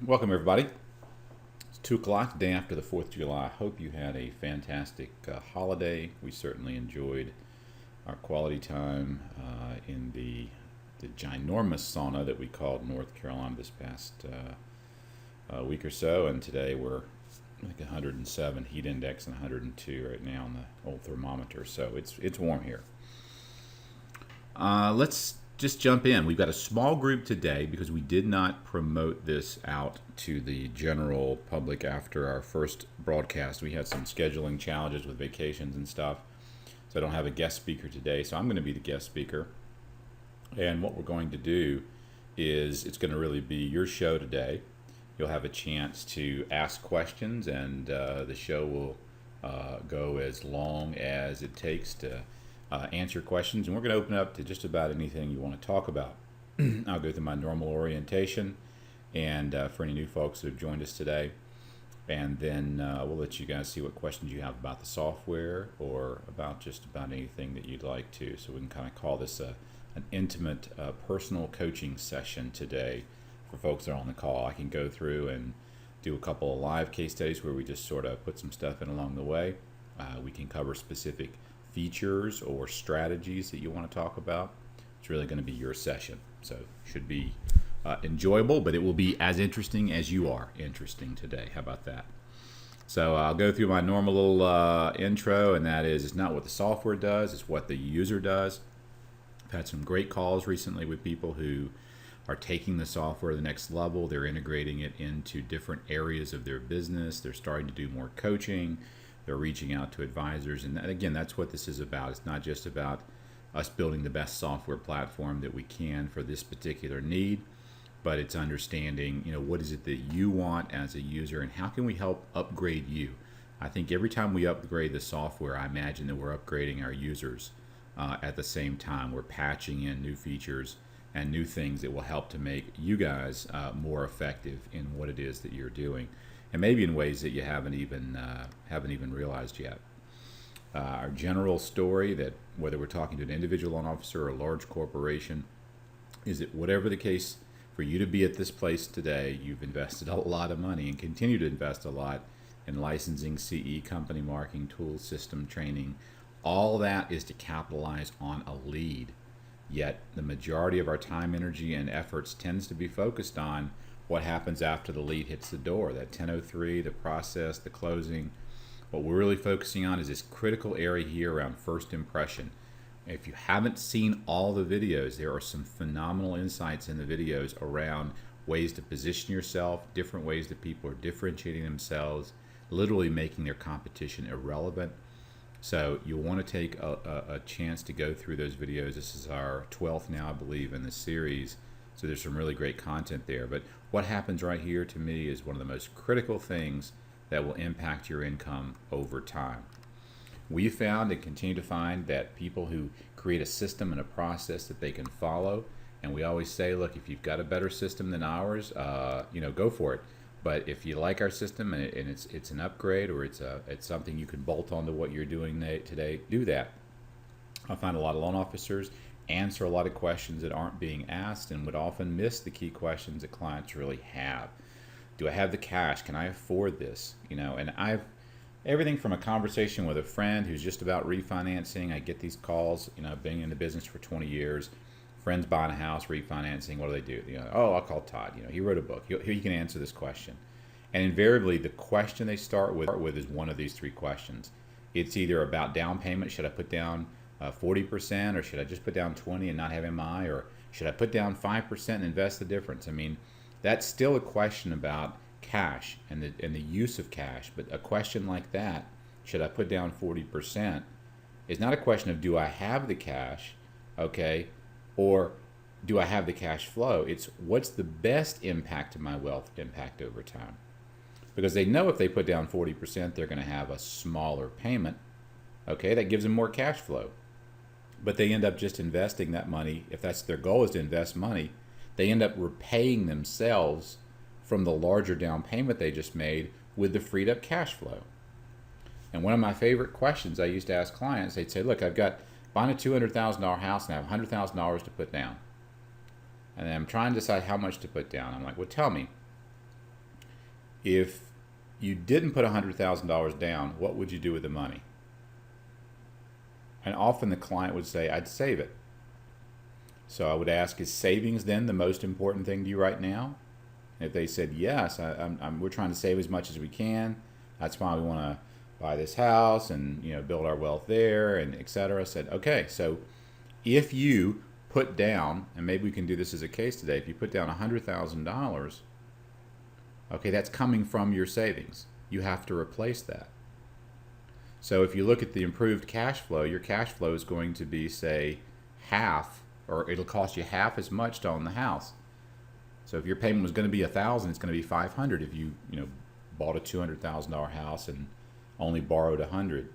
Welcome, everybody. It's 2 o'clock, the day after the 4th of July. Hope you had a fantastic holiday. We certainly enjoyed our quality time in the ginormous sauna that we called North Carolina this past week or so. And today we're like 107 heat index and 102 right now on the old thermometer. So it's warm here. Let's just jump in. We've got a small group today because we did not promote this out to the general public after our first broadcast. We had some scheduling challenges with vacations and stuff, so I don't have a guest speaker today. So I'm going to be the guest speaker. And what we're going to do is it's going to really be your show today. You'll have a chance to ask questions, and the show will go as long as it takes to answer questions, and we're going to open up to just about anything you want to talk about. I'll go through my normal orientation, and for any new folks that have joined us today, and then we'll let you guys see what questions you have about the software or about just about anything that you'd like to. So we can kind of call this an intimate personal coaching session today for folks that are on the call. I can go through and do a couple of live case studies where we just sort of put some stuff in along the way. We can cover specific features or strategies that you want to talk about. It's really going to be your session, so it should be enjoyable, but it will be as interesting as you are interesting today. How about that? So I'll go through my normal little intro, and that is, it's not what the software does, it's what the user does. I've had some great calls recently with people who are taking the software to the next level. They're integrating it into different areas of their business. They're starting to do more coaching. They're reaching out to advisors, and again, that's what this is about. It's not just about us building the best software platform that we can for this particular need, but it's understanding, what is it that you want as a user, and how can we help upgrade you? I think every time we upgrade the software, I imagine that we're upgrading our users at the same time. We're patching in new features and new things that will help to make you guys more effective in what it is that you're doing, and maybe in ways that you haven't even realized yet. Our general story, that whether we're talking to an individual loan officer or a large corporation, is that whatever the case, for you to be at this place today, you've invested a lot of money and continue to invest a lot in licensing, CE, company marking, tools, system training. All that is to capitalize on a lead. Yet the majority of our time, energy, and efforts tends to be focused on what happens after the lead hits the door, that 1003, the process, the closing. What we're really focusing on is this critical area here around first impression. If you haven't seen all the videos, there are some phenomenal insights in the videos around ways to position yourself, different ways that people are differentiating themselves, literally making their competition irrelevant. So you'll want to take a chance to go through those videos. This is our 12th now, I believe, in the series. So there's some really great content there. But what happens right here to me is one of the most critical things that will impact your income over time. We found and continue to find that people who create a system and a process that they can follow, and we always say, look, if you've got a better system than ours, go for it. But if you like our system and it's an upgrade, or it's something you can bolt onto what you're doing today, do that. I find a lot of loan officers answer a lot of questions that aren't being asked, and would often miss the key questions that clients really have. Do I have the cash? Can I afford this? And I've everything from a conversation with a friend who's just about refinancing. I get these calls. I've been in the business for 20 years. Friends buying a house, refinancing. What do? I'll call Todd. He wrote a book. He can answer this question. And invariably, the question they start with is one of these three questions. It's either about down payment. Should I put down 40%, or should I just put down 20 and not have MI, or should I put down 5% and invest the difference? I mean, that's still a question about cash and the use of cash. But a question like that, should I put down 40%, is not a question of do I have the cash, okay, or do I have the cash flow? It's what's the best impact to my wealth impact over time. Because they know if they put down 40%, they're going to have a smaller payment. Okay, that gives them more cash flow. But they end up just investing that money. If that's their goal, is to invest money, they end up repaying themselves from the larger down payment they just made with the freed up cash flow. And one of my favorite questions I used to ask clients, they'd say, look, I've got buying a $200,000 house and I have $100,000 to put down. And I'm trying to decide how much to put down. I'm like, well, tell me, if you didn't put $100,000 down, what would you do with the money? And often the client would say, I'd save it. So I would ask, is savings then the most important thing to you right now? And if they said yes, we're trying to save as much as we can. That's why we want to buy this house and build our wealth there and et cetera. I said, okay, so if you put down, and maybe we can do this as a case today, if you put down $100,000, okay, that's coming from your savings. You have to replace that. So if you look at the improved cash flow, your cash flow is going to be, say, half, or it'll cost you half as much to own the house. So if your payment was going to be $1,000, it's going to be $500 if you bought a $200,000 house and only borrowed $100.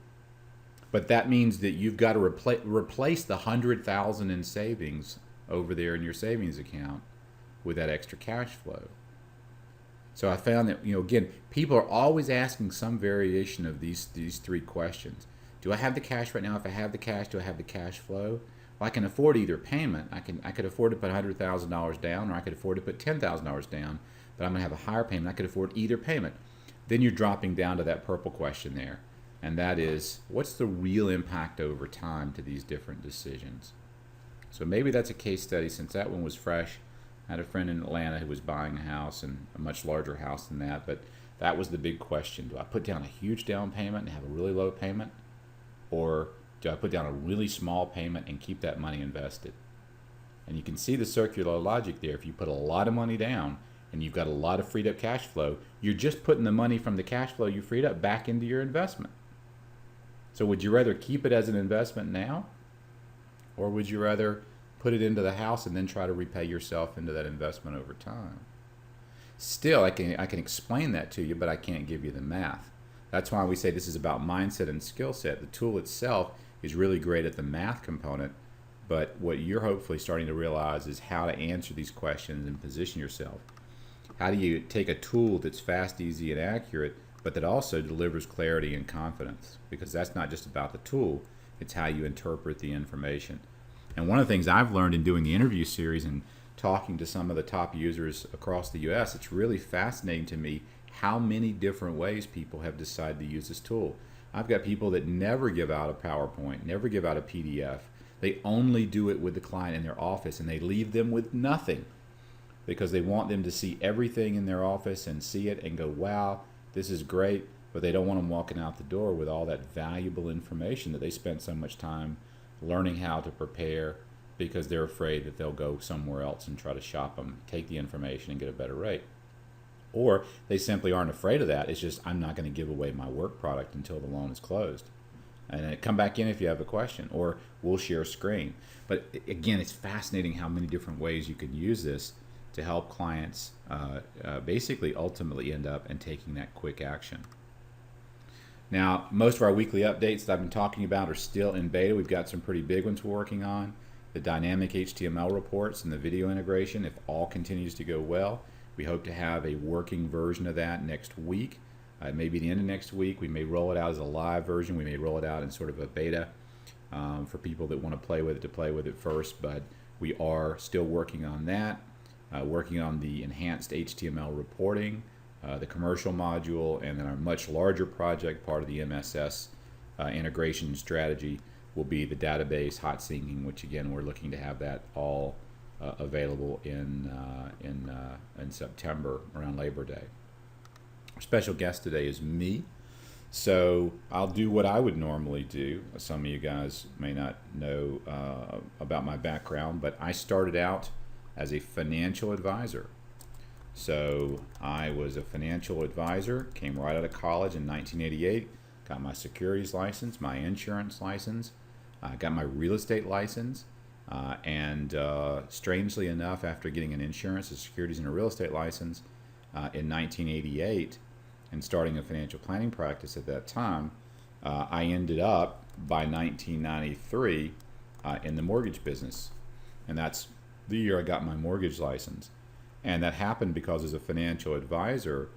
But that means that you've got to replace the $100,000 in savings over there in your savings account with that extra cash flow. So I found that, again, people are always asking some variation of these three questions. Do I have the cash right now? If I have the cash, do I have the cash flow? Well, I can afford either payment. I could afford to put $100,000 down, or I could afford to put $10,000 down, but I'm going to have a higher payment. I could afford either payment. Then you're dropping down to that purple question there, and that is, what's the real impact over time to these different decisions? So maybe that's a case study, since that one was fresh. I had a friend in Atlanta who was buying a house, and a much larger house than that, but that was the big question. Do I put down a huge down payment and have a really low payment? Or do I put down a really small payment and keep that money invested? And you can see the circular logic there. If you put a lot of money down and you've got a lot of freed up cash flow, you're just putting the money from the cash flow you freed up back into your investment. So would you rather keep it as an investment now? Or would you rather put it into the house and then try to repay yourself into that investment over time? Still, I can explain that to you, but I can't give you the math. That's why we say this is about mindset and skill set. The tool itself is really great at the math component, but what you're hopefully starting to realize is how to answer these questions and position yourself. How do you take a tool that's fast, easy, and accurate, but that also delivers clarity and confidence? Because that's not just about the tool, it's how you interpret the information. And one of the things I've learned in doing the interview series and talking to some of the top users across the US, it's really fascinating to me how many different ways people have decided to use this tool. I've got people that never give out a PowerPoint, never give out a PDF. They only do it with the client in their office, and they leave them with nothing because they want them to see everything in their office and see it and go, wow, this is great, but they don't want them walking out the door with all that valuable information that they spent so much time learning how to prepare, because they're afraid that they'll go somewhere else and try to shop them, take the information and get a better rate. Or they simply aren't afraid of that. It's just, I'm not going to give away my work product until the loan is closed. And then come back in if you have a question, or we'll share a screen. But again, it's fascinating how many different ways you can use this to help clients basically ultimately end up and taking that quick action. Now, most of our weekly updates that I've been talking about are still in beta. We've got some pretty big ones we're working on. The dynamic HTML reports and the video integration, if all continues to go well, we hope to have a working version of that next week. Maybe the end of next week. We may roll it out as a live version. We may roll it out in sort of a beta for people that want to play with it first. But we are still working on that, working on the enhanced HTML reporting, the commercial module, and then our much larger project, part of the MSS integration strategy, will be the database hot syncing, which again we're looking to have that all available in September around Labor Day. Our special guest today is me, so I'll do what I would normally do. Some of you guys may not know about my background, but I started out as a financial advisor. So I was a financial advisor, came right out of college in 1988, got my securities license, my insurance license, got my real estate license, and strangely enough, after getting an insurance, a securities, and a real estate license in 1988 and starting a financial planning practice at that time, I ended up by 1993 in the mortgage business. And that's the year I got my mortgage license. And that happened because as a financial advisor,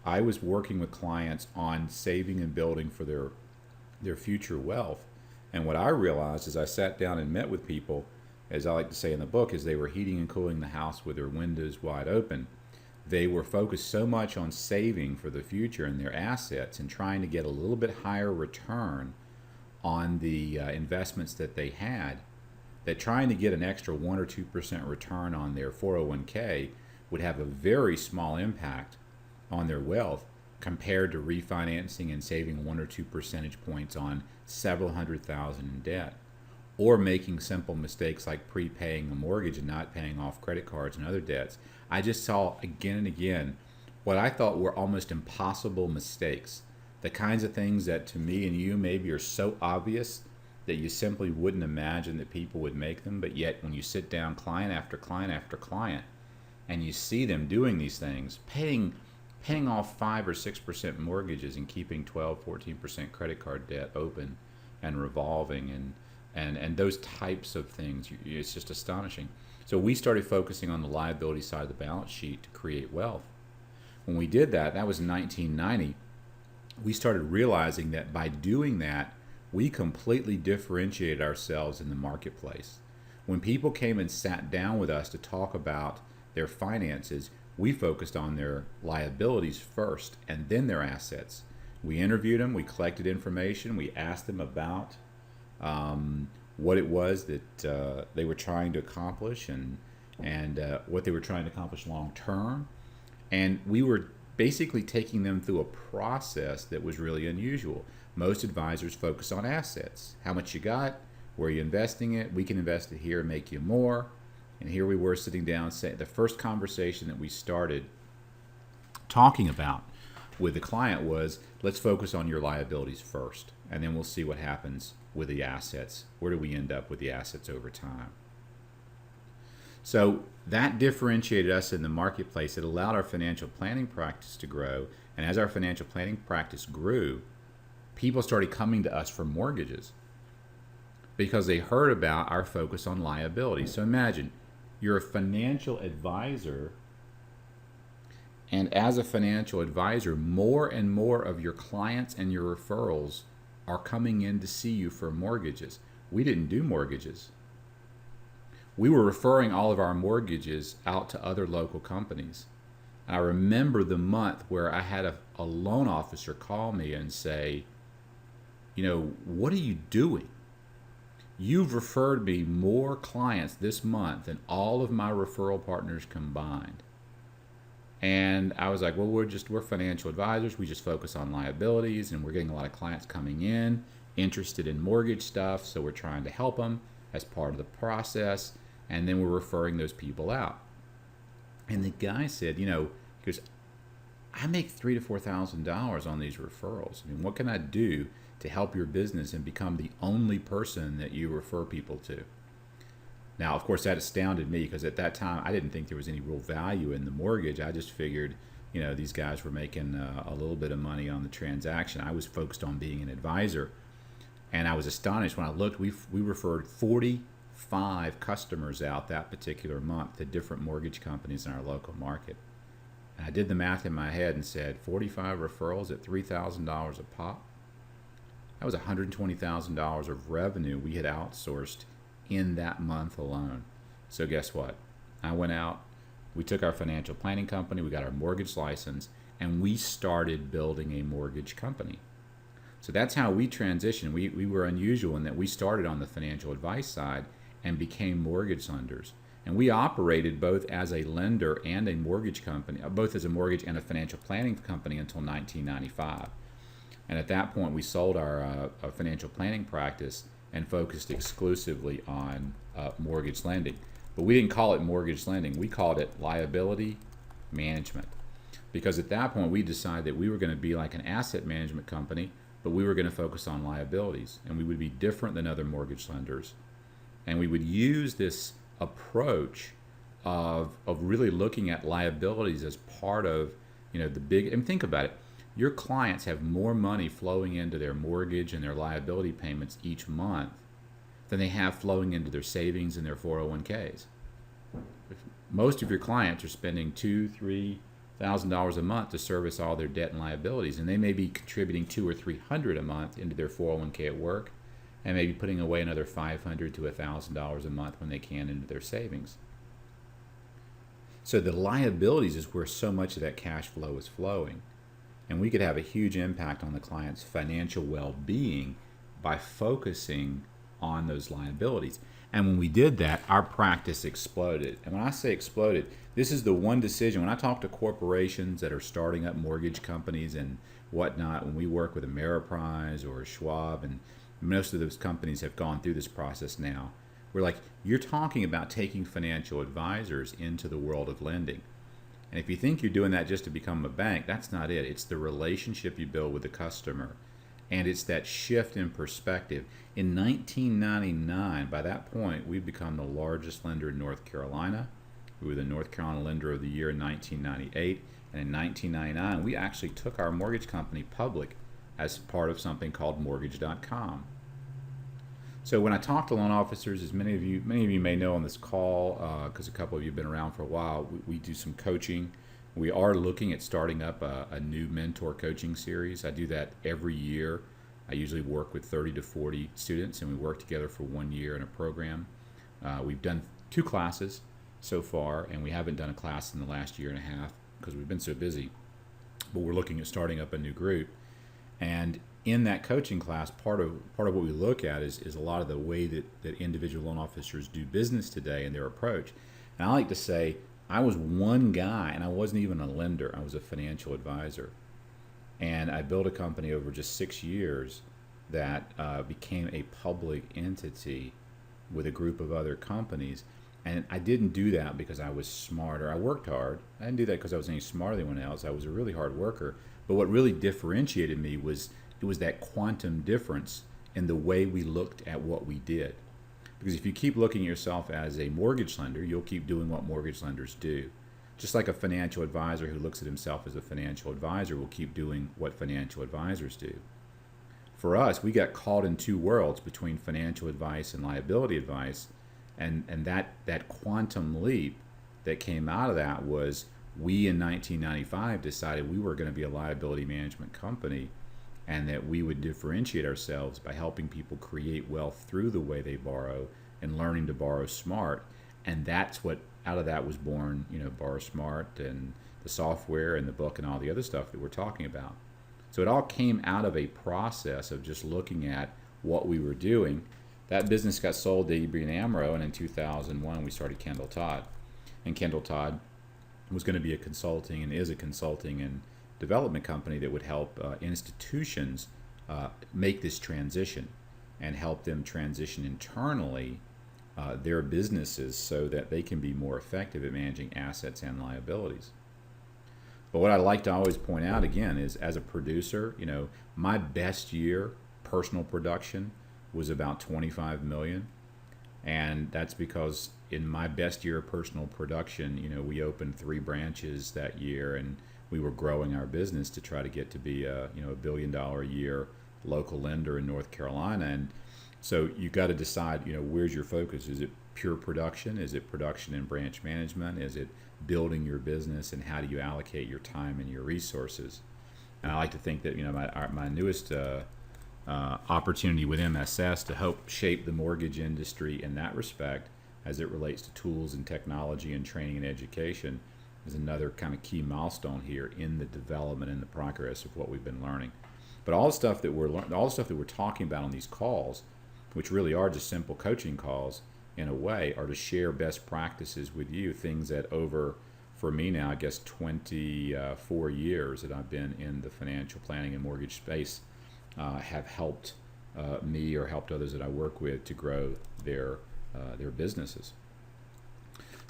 I was working with clients on saving and building for their future wealth. And what I realized as I sat down and met with people, as I like to say in the book, is they were heating and cooling the house with their windows wide open. they were focused so much on saving for the future and their assets and trying to get a little bit higher return on the investments that they had, that trying to get an extra 1 or 2% return on their 401k would have a very small impact on their wealth compared to refinancing and saving 1 or 2 percentage points on several hundred thousand in debt, or making simple mistakes like prepaying a mortgage and not paying off credit cards and other debts. I just saw again and again what I thought were almost impossible mistakes, the kinds of things that to me and you maybe are so obvious that you simply wouldn't imagine that people would make them, but yet when you sit down client after client after client and you see them doing these things, paying off 5 or 6% mortgages and keeping 12, 14% credit card debt open and revolving and those types of things, it's just astonishing. So we started focusing on the liability side of the balance sheet to create wealth. When we did that, that was in 1990, we started realizing that by doing that, we completely differentiated ourselves in the marketplace. When people came and sat down with us to talk about their finances, we focused on their liabilities first and then their assets. We interviewed them, we collected information, we asked them about what it was that they were trying to accomplish and what they were trying to accomplish long term. And we were basically taking them through a process that was really unusual. Most advisors focus on assets. How much you got, where you're investing it, we can invest it here and make you more. And here we were sitting down, saying the first conversation that we started talking about with the client was, let's focus on your liabilities first, and then we'll see what happens with the assets. Where do we end up with the assets over time? So that differentiated us in the marketplace. It allowed our financial planning practice to grow. And as our financial planning practice grew, people started coming to us for mortgages because they heard about our focus on liability. So imagine you're a financial advisor, and as a financial advisor, more and more of your clients and your referrals are coming in to see you for mortgages. We didn't do mortgages. We were referring all of our mortgages out to other local companies. I remember the month where I had a loan officer call me and say, what are you doing? You've referred me more clients this month than all of my referral partners combined. And I was like, well, we're financial advisors. We just focus on liabilities, and we're getting a lot of clients coming in interested in mortgage stuff. So we're trying to help them as part of the process. And then we're referring those people out. And the guy said, he goes, I make $3,000 to $4,000 on these referrals. I mean, what can I do to help your business and become the only person that you refer people to? Now, of course, that astounded me because at that time, I didn't think there was any real value in the mortgage. I just figured, these guys were making a little bit of money on the transaction. I was focused on being an advisor. And I was astonished when I looked. We referred 45 customers out that particular month to different mortgage companies in our local market. And I did the math in my head and said, 45 referrals at $3,000 a pop. That was $120,000 of revenue we had outsourced in that month alone. So guess what? I went out, we took our financial planning company, we got our mortgage license, and we started building a mortgage company. So that's how we transitioned. We were unusual in that we started on the financial advice side and became mortgage lenders. And we operated both as a lender and a mortgage company, both as a mortgage and a financial planning company until 1995. And at that point, we sold our financial planning practice and focused exclusively on mortgage lending. But we didn't call it mortgage lending. We called it liability management. Because at that point, we decided that we were going to be like an asset management company, but we were going to focus on liabilities. And we would be different than other mortgage lenders. And we would use this approach of really looking at liabilities as part of, the big, and think about it. Your clients have more money flowing into their mortgage and their liability payments each month than they have flowing into their savings and their 401ks. Most of your clients are spending $2,000-3,000 a month to service all their debt and liabilities, and they may be contributing $200 or $300 a month into their 401k at work, and maybe putting away another $500 to $1,000 a month when they can into their savings. So the liabilities is where so much of that cash flow is flowing. And we could have a huge impact on the client's financial well-being by focusing on those liabilities. And when we did that, our practice exploded. And when I say exploded, this is the one decision. When I talk to corporations that are starting up mortgage companies and whatnot, when we work with Ameriprise or Schwab, and most of those companies have gone through this process now, we're like, you're talking about taking financial advisors into the world of lending. And if you think you're doing that just to become a bank, that's not it. It's the relationship you build with the customer. And it's that shift in perspective. In 1999, by that point, we'd become the largest lender in North Carolina. We were the North Carolina Lender of the Year in 1998. And in 1999, we actually took our mortgage company public as part of something called Mortgage.com. So when I talk to loan officers, as many of you may know on this call, because a couple of you have been around for a while, we do some coaching. We are looking at starting up a new mentor coaching series. I do that every year. I usually work with 30 to 40 students, and we work together for 1 year in a program. We've done 2 classes so far, and we haven't done a class in the last year and a half because we've been so busy. But we're looking at starting up a new group. And in that coaching class, part of what we look at is a lot of the way that individual loan officers do business today and their approach. And I like to say, I was one guy, and I wasn't even a lender. I was a financial advisor. And I built a company over just 6 years that became a public entity with a group of other companies. And I didn't do that because I was smarter. I worked hard. I didn't do that because I was any smarter than anyone else. I was a really hard worker. But what really differentiated me was that quantum difference in the way we looked at what we did. Because if you keep looking at yourself as a mortgage lender, you'll keep doing what mortgage lenders do. Just like a financial advisor who looks at himself as a financial advisor will keep doing what financial advisors do. For us, we got caught in 2 worlds between financial advice and liability advice, and that quantum leap that came out of that was we in 1995 decided we were going to be a liability management company, and that we would differentiate ourselves by helping people create wealth through the way they borrow and learning to borrow smart. And that's what out of that was born, Borrow Smart and the software and the book and all the other stuff that we're talking about. So it all came out of a process of just looking at what we were doing. That business got sold to ABN AMRO, and in 2001 we started Kendall Todd. And Kendall Todd was going to be a consulting and is a consulting and development company that would help institutions make this transition and help them transition internally their businesses so that they can be more effective at managing assets and liabilities. But what I like to always point out again is, as a producer, my best year personal production was about 25 million. And that's because in my best year of personal production, we opened 3 branches that year, and we were growing our business to try to get to be a $1 billion a year local lender in North Carolina. And so you got to decide, where's your focus? Is it pure production? Is it production and branch management? Is it building your business, and how do you allocate your time and your resources? And I like to think that my newest opportunity with MSS to help shape the mortgage industry in that respect, as it relates to tools and technology and training and education, is another kind of key milestone here in the development and the progress of what we've been learning. But all the stuff that we're talking about on these calls, which really are just simple coaching calls in a way, are to share best practices with you, things that for me now, I guess 24 years that I've been in the financial planning and mortgage space, have helped me or helped others that I work with to grow their businesses.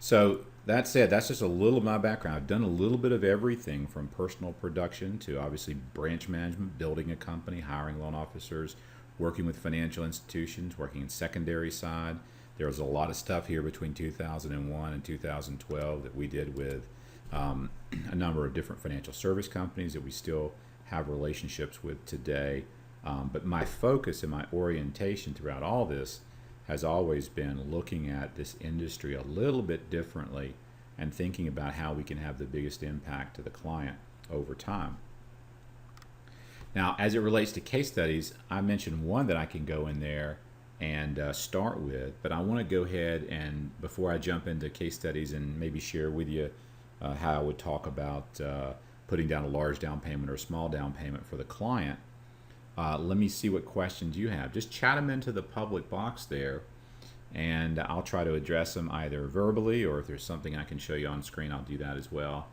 So that said, that's just a little of my background. I've done a little bit of everything from personal production to obviously branch management, building a company, hiring loan officers, working with financial institutions, working in secondary side. There was a lot of stuff here between 2001 and 2012 that we did with a number of different financial service companies that we still have relationships with today. But my focus and my orientation throughout all this has always been looking at this industry a little bit differently and thinking about how we can have the biggest impact to the client over time. Now, as it relates to case studies, I mentioned one that I can go in there and start with, but I want to go ahead and, before I jump into case studies and maybe share with you how I would talk about putting down a large down payment or a small down payment for the client. Let me see what questions you have. Just chat them into the public box there, and I'll try to address them either verbally, or if there's something I can show you on screen, I'll do that as well.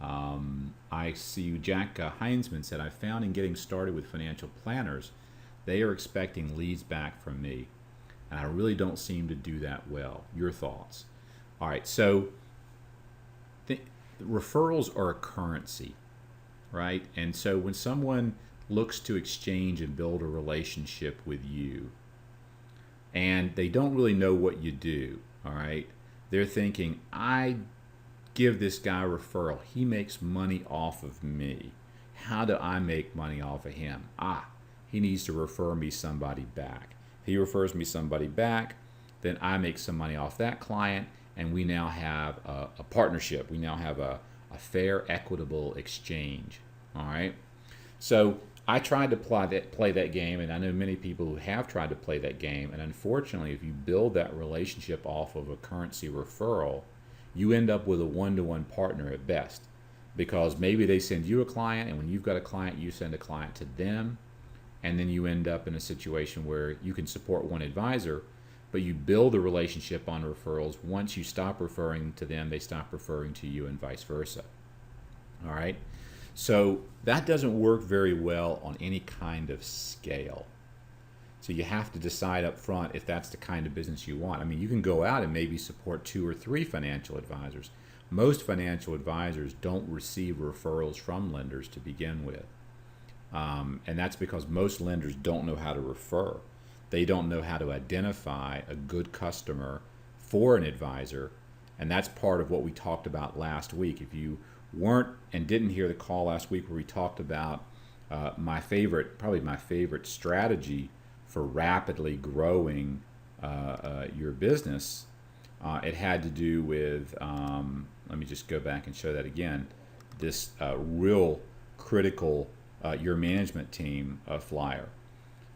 I see Jack Heinzman said, I found in getting started with financial planners, they are expecting leads back from me, and I really don't seem to do that well. Your thoughts? All right, so referrals are a currency, right? And so when someone looks to exchange and build a relationship with you, and they don't really know what you do, all right, they're thinking, I give this guy a referral, he makes money off of me, how do I make money off of him? He needs to refer me somebody back. If he refers me somebody back, then I make some money off that client, and we now have a partnership. We now have a fair, equitable exchange. All right. So I tried to play that game, and I know many people who have tried to play that game. And unfortunately, if you build that relationship off of a currency referral, you end up with a one-to-one partner at best, because maybe they send you a client, and when you've got a client, you send a client to them, and then you end up in a situation where you can support one advisor, but you build a relationship on referrals. Once you stop referring to them, they stop referring to you, and vice versa. All right? So that doesn't work very well on any kind of scale. So you have to decide up front if that's the kind of business you want. I mean, you can go out and maybe support 2 or 3 financial advisors. Most financial advisors don't receive referrals from lenders to begin with. And that's because most lenders don't know how to refer. They don't know how to identify a good customer for an advisor, and that's part of what we talked about last week. If you weren't and didn't hear the call last week where we talked about probably my favorite strategy for rapidly growing your business, it had to do with, let me just go back and show that again, this real critical your management team flyer.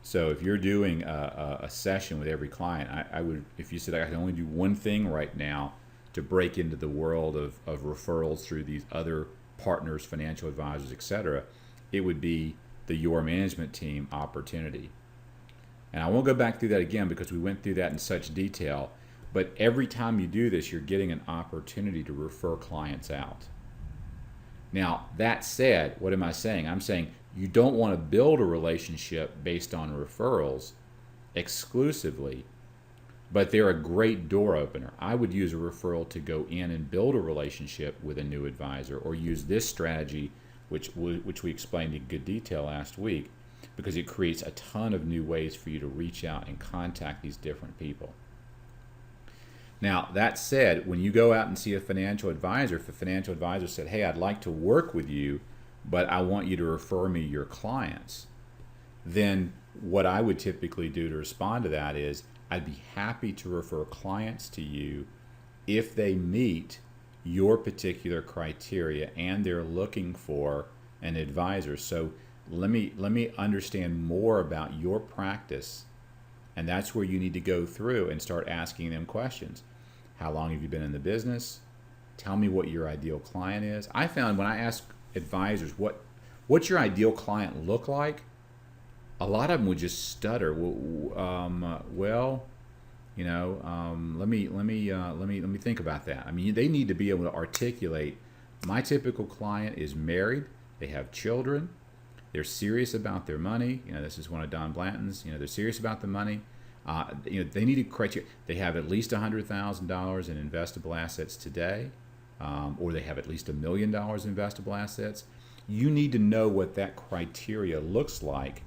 So if you're doing a session with every client, I would, if you said I can only do one thing right now to break into the world of referrals through these other partners, financial advisors, etc., it would be the Your Management Team opportunity. And I won't go back through that again because we went through that in such detail, but every time you do this, you're getting an opportunity to refer clients out. Now, that said, what am I saying? I'm saying you don't want to build a relationship based on referrals exclusively, but they're a great door opener. I would use a referral to go in and build a relationship with a new advisor, or use this strategy, which we explained in good detail last week, because it creates a ton of new ways for you to reach out and contact these different people. Now, that said, when you go out and see a financial advisor, if a financial advisor said, hey, I'd like to work with you, but I want you to refer me your clients, then what I would typically do to respond to that is, I'd be happy to refer clients to you if they meet your particular criteria and they're looking for an advisor. So let me understand more about your practice, and that's where you need to go through and start asking them questions. How long have you been in the business? Tell me what your ideal client is. I found when I ask advisors what's your ideal client look like, a lot of them would just stutter. Let me think about that. I mean, they need to be able to articulate. My typical client is married. They have children. They're serious about their money. This is one of Don Blanton's. They're serious about the money. They need a criteria. They have at least $100,000 in investable assets today, or they have at least $1 million in investable assets. You need to know what that criteria looks like,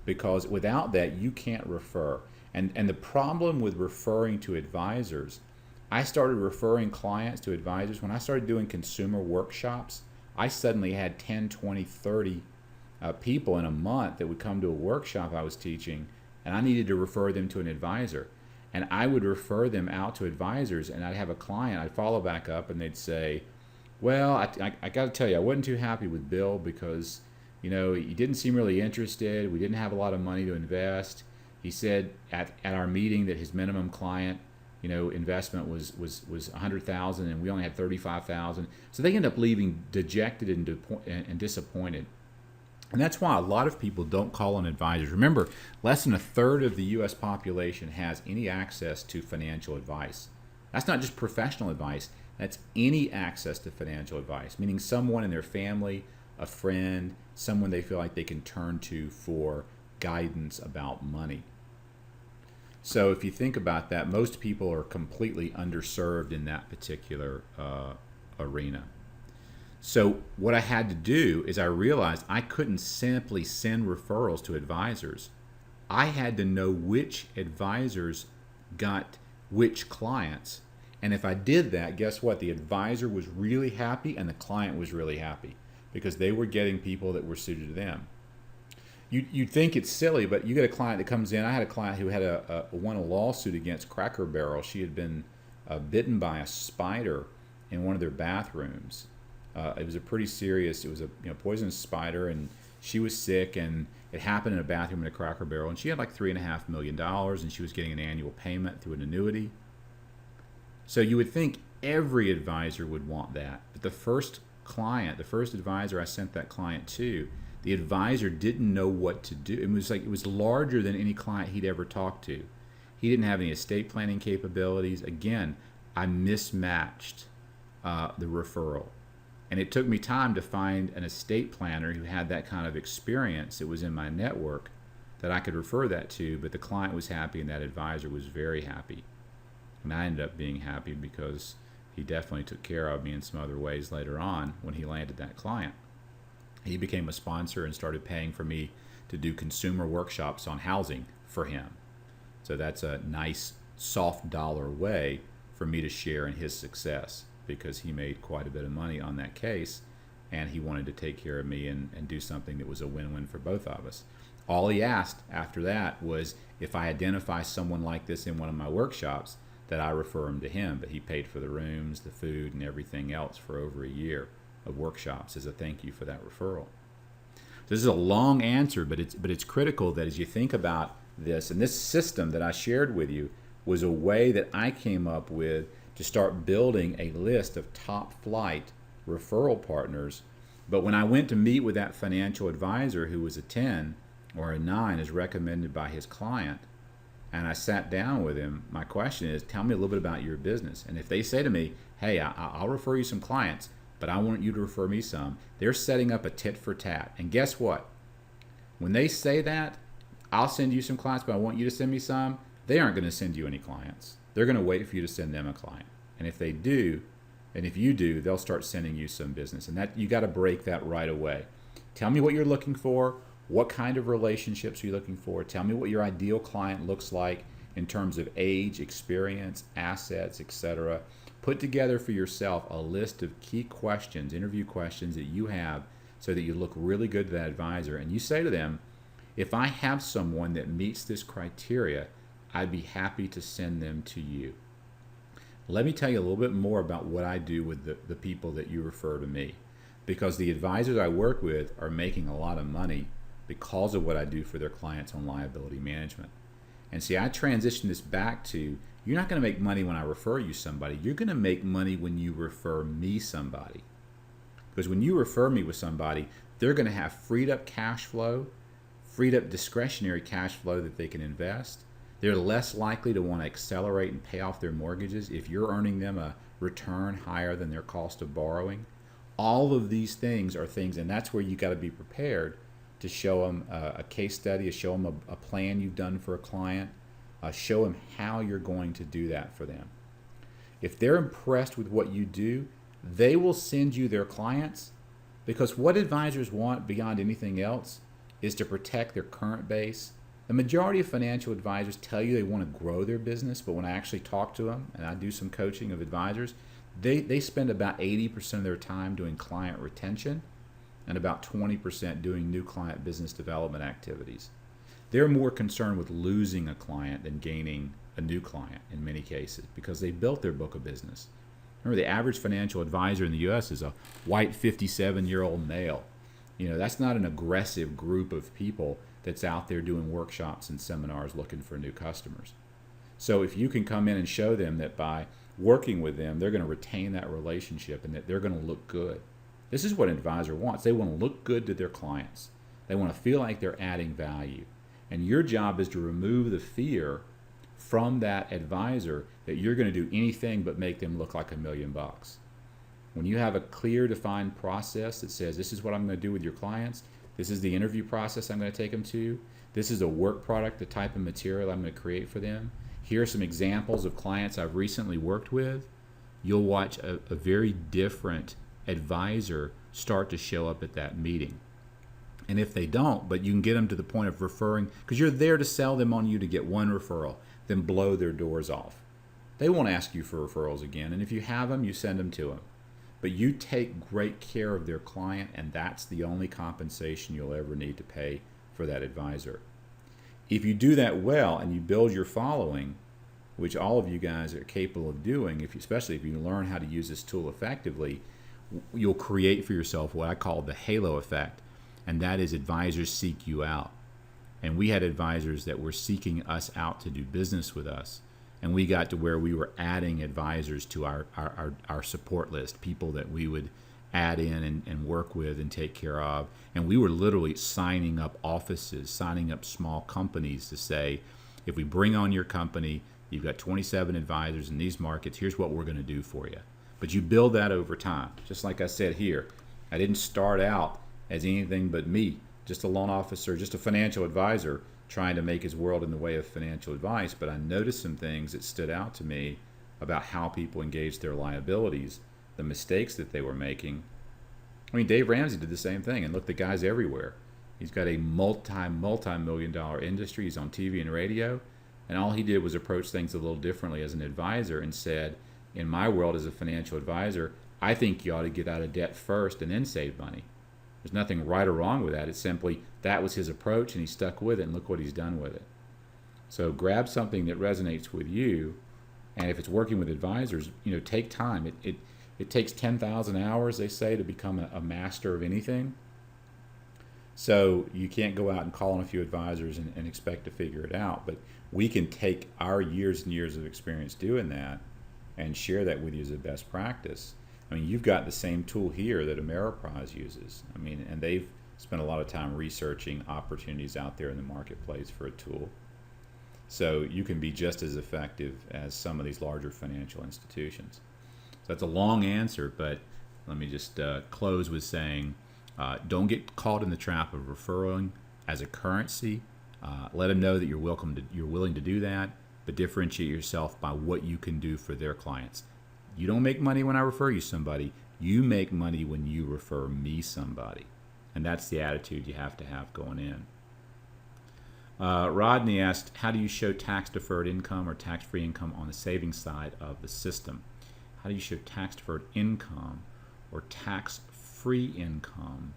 because without that, you can't refer. And the problem with referring to advisors, I started referring clients to advisors when I started doing consumer workshops. I suddenly had 10, 20, 30 people in a month that would come to a workshop I was teaching, and I needed to refer them to an advisor. And I would refer them out to advisors, and I'd have a client, I'd follow back up, and they'd say, well, I got to tell you, I wasn't too happy with Bill because, he didn't seem really interested. We didn't have a lot of money to invest. He said at our meeting that his minimum client investment was 100,000 and we only had 35,000. So they end up leaving dejected and disappointed. And that's why a lot of people don't call on advisors. Remember, less than a third of the U.S. population has any access to financial advice. That's not just professional advice. That's any access to financial advice, meaning someone in their family, a friend, someone they feel like they can turn to for guidance about money. So if you think about that, most people are completely underserved in that particular arena. So what I had to do is I realized I couldn't simply send referrals to advisors. I had to know which advisors got which clients. And if I did that, guess what? The advisor was really happy and the client was really happy because they were getting people that were suited to them. You'd think it's silly, but you get a client that comes in. I had a client who had won a lawsuit against Cracker Barrel. She had been bitten by a spider in one of their bathrooms. It was a pretty serious. It was a poisonous spider, and she was sick, and it happened in a bathroom at a Cracker Barrel. And she had like $3.5 million, and she was getting an annual payment through an annuity. So you would think every advisor would want that, but the first advisor I sent that client to, the advisor didn't know what to do. It was larger than any client he'd ever talked to. He didn't have any estate planning capabilities. Again, I mismatched the referral. And it took me time to find an estate planner who had that kind of experience that was in my network that I could refer that to, but the client was happy and that advisor was very happy. And I ended up being happy because he definitely took care of me in some other ways later on when he landed that client. He became a sponsor and started paying for me to do consumer workshops on housing for him. So that's a nice soft dollar way for me to share in his success because he made quite a bit of money on that case and he wanted to take care of me and do something that was a win-win for both of us. All he asked after that was if I identify someone like this in one of my workshops that I refer him to him, but he paid for the rooms, the food, and everything else for over a year of workshops as a thank you for that referral. So this is a long answer, but it's critical that as you think about this, and this system that I shared with you was a way that I came up with to start building a list of top flight referral partners. But when I went to meet with that financial advisor who was a 10 or a 9 as recommended by his client, and I sat down with him, my question is, tell me a little bit about your business. And if they say to me, hey, I'll refer you some clients, but I want you to refer me some, they're setting up a tit for tat. And guess what? When they say that, I'll send you some clients, but I want you to send me some, they aren't going to send you any clients. They're going to wait for you to send them a client. And if they do, and if you do, they'll start sending you some business. And that you got to break that right away. Tell me what you're looking for. What kind of relationships are you looking for? Tell me what your ideal client looks like in terms of age, experience, assets, etc. Put together for yourself a list of key questions, interview questions that you have so that you look really good to that advisor. And you say to them, if I have someone that meets this criteria, I'd be happy to send them to you. Let me tell you a little bit more about what I do with the people that you refer to me. Because the advisors I work with are making a lot of money because of what I do for their clients on liability management. And see, I transition this back to, you're not going to make money when I refer you somebody. You're going to make money when you refer me somebody. Because when you refer me with somebody, they're going to have freed up cash flow, freed up discretionary cash flow that they can invest. They're less likely to want to accelerate and pay off their mortgages if you're earning them a return higher than their cost of borrowing. All of these things are things, and that's where you got to be prepared to show them a case study, to show them a plan you've done for a client, show them how you're going to do that for them. If they're impressed with what you do, they will send you their clients, because what advisors want beyond anything else is to protect their current base. The majority of financial advisors tell you they want to grow their business, but when I actually talk to them, and I do some coaching of advisors, they spend about 80% of their time doing client retention and about 20% doing new client business development activities. They're more concerned with losing a client than gaining a new client in many cases because they built their book of business. Remember, the average financial advisor in the U.S. is a white 57-year-old male. That's not an aggressive group of people that's out there doing workshops and seminars looking for new customers. So if you can come in and show them that by working with them, they're going to retain that relationship and that they're going to look good. This is what an advisor wants. They want to look good to their clients. They want to feel like they're adding value. And your job is to remove the fear from that advisor that you're going to do anything but make them look like $1,000,000. When you have a clear, defined process that says, this is what I'm going to do with your clients, this is the interview process I'm going to take them to, this is a work product, the type of material I'm going to create for them, here are some examples of clients I've recently worked with, you'll watch a very different advisor start to show up at that meeting. And if they don't, but you can get them to the point of referring, because you're there to sell them on you to get one referral, then blow their doors off. They won't ask you for referrals again, and if you have them, you send them to them. But you take great care of their client, and that's the only compensation you'll ever need to pay for that advisor. If you do that well and you build your following, which all of you guys are capable of doing, especially if you learn how to use this tool effectively, you'll create for yourself what I call the halo effect, and that is advisors seek you out. And we had advisors that were seeking us out to do business with us. And we got to where we were adding advisors to our support list, people that we would add in and work with and take care of. And we were literally signing up offices, signing up small companies to say, if we bring on your company, you've got 27 advisors in these markets, here's what we're going to do for you. But you build that over time. Just like I said here, I didn't start out as anything but me, just a loan officer, just a financial advisor trying to make his world in the way of financial advice, but I noticed some things that stood out to me about how people engaged their liabilities, the mistakes that they were making. I mean, Dave Ramsey did the same thing, and look, the guy's everywhere. He's got a multi-million-dollar industry. He's on TV and radio, and all he did was approach things a little differently as an advisor and said, in my world as a financial advisor, I think you ought to get out of debt first and then save money. There's nothing right or wrong with that. It's simply that was his approach, and he stuck with it, and look what he's done with it. So grab something that resonates with you, and if it's working with advisors, take time. It takes 10,000 hours, they say, to become a master of anything. So you can't go out and call on a few advisors and expect to figure it out. But we can take our years and years of experience doing that and share that with you as a best practice. I mean, you've got the same tool here that Ameriprise uses. I mean, and they've spent a lot of time researching opportunities out there in the marketplace for a tool. So you can be just as effective as some of these larger financial institutions. So that's a long answer, but let me just close with saying, don't get caught in the trap of referring as a currency. Let them know that you're willing to do that, but differentiate yourself by what you can do for their clients. You don't make money when I refer you somebody. You make money when you refer me somebody. And that's the attitude you have to have going in. Rodney asked, how do you show tax-deferred income or tax-free income on the savings side of the system? How do you show tax-deferred income or tax-free income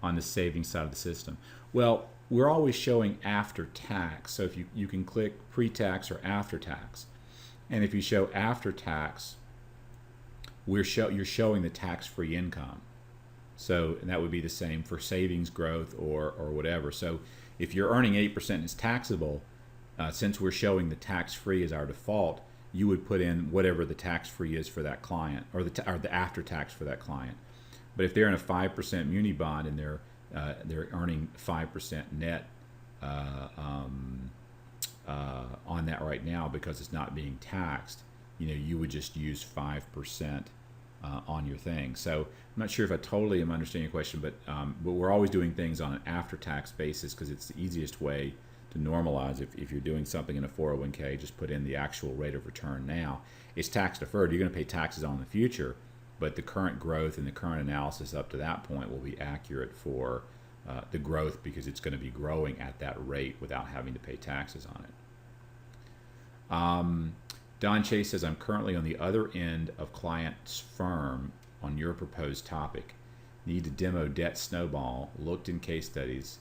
on the savings side of the system? Well, we're always showing after tax. So if you can click pre-tax or after tax. And if you show after tax, you're showing the tax-free income. So that would be the same for savings growth or whatever. So if you're earning 8% and it's taxable, since we're showing the tax-free as our default, you would put in whatever the tax-free is for that client, or the after-tax for that client. But if they're in a 5% muni bond and they're earning 5% net on that right now because it's not being taxed, you would just use 5% on your thing. So I'm not sure if I totally am understanding your question, but we're always doing things on an after-tax basis because it's the easiest way to normalize. If you're doing something in a 401k, just put in the actual rate of return now. It's tax deferred. You're going to pay taxes on the future, but the current growth and the current analysis up to that point will be accurate for the growth because it's going to be growing at that rate without having to pay taxes on it. Don Chase says, I'm currently on the other end of client's firm on your proposed topic. Need to demo debt Snowball, looked in case studies.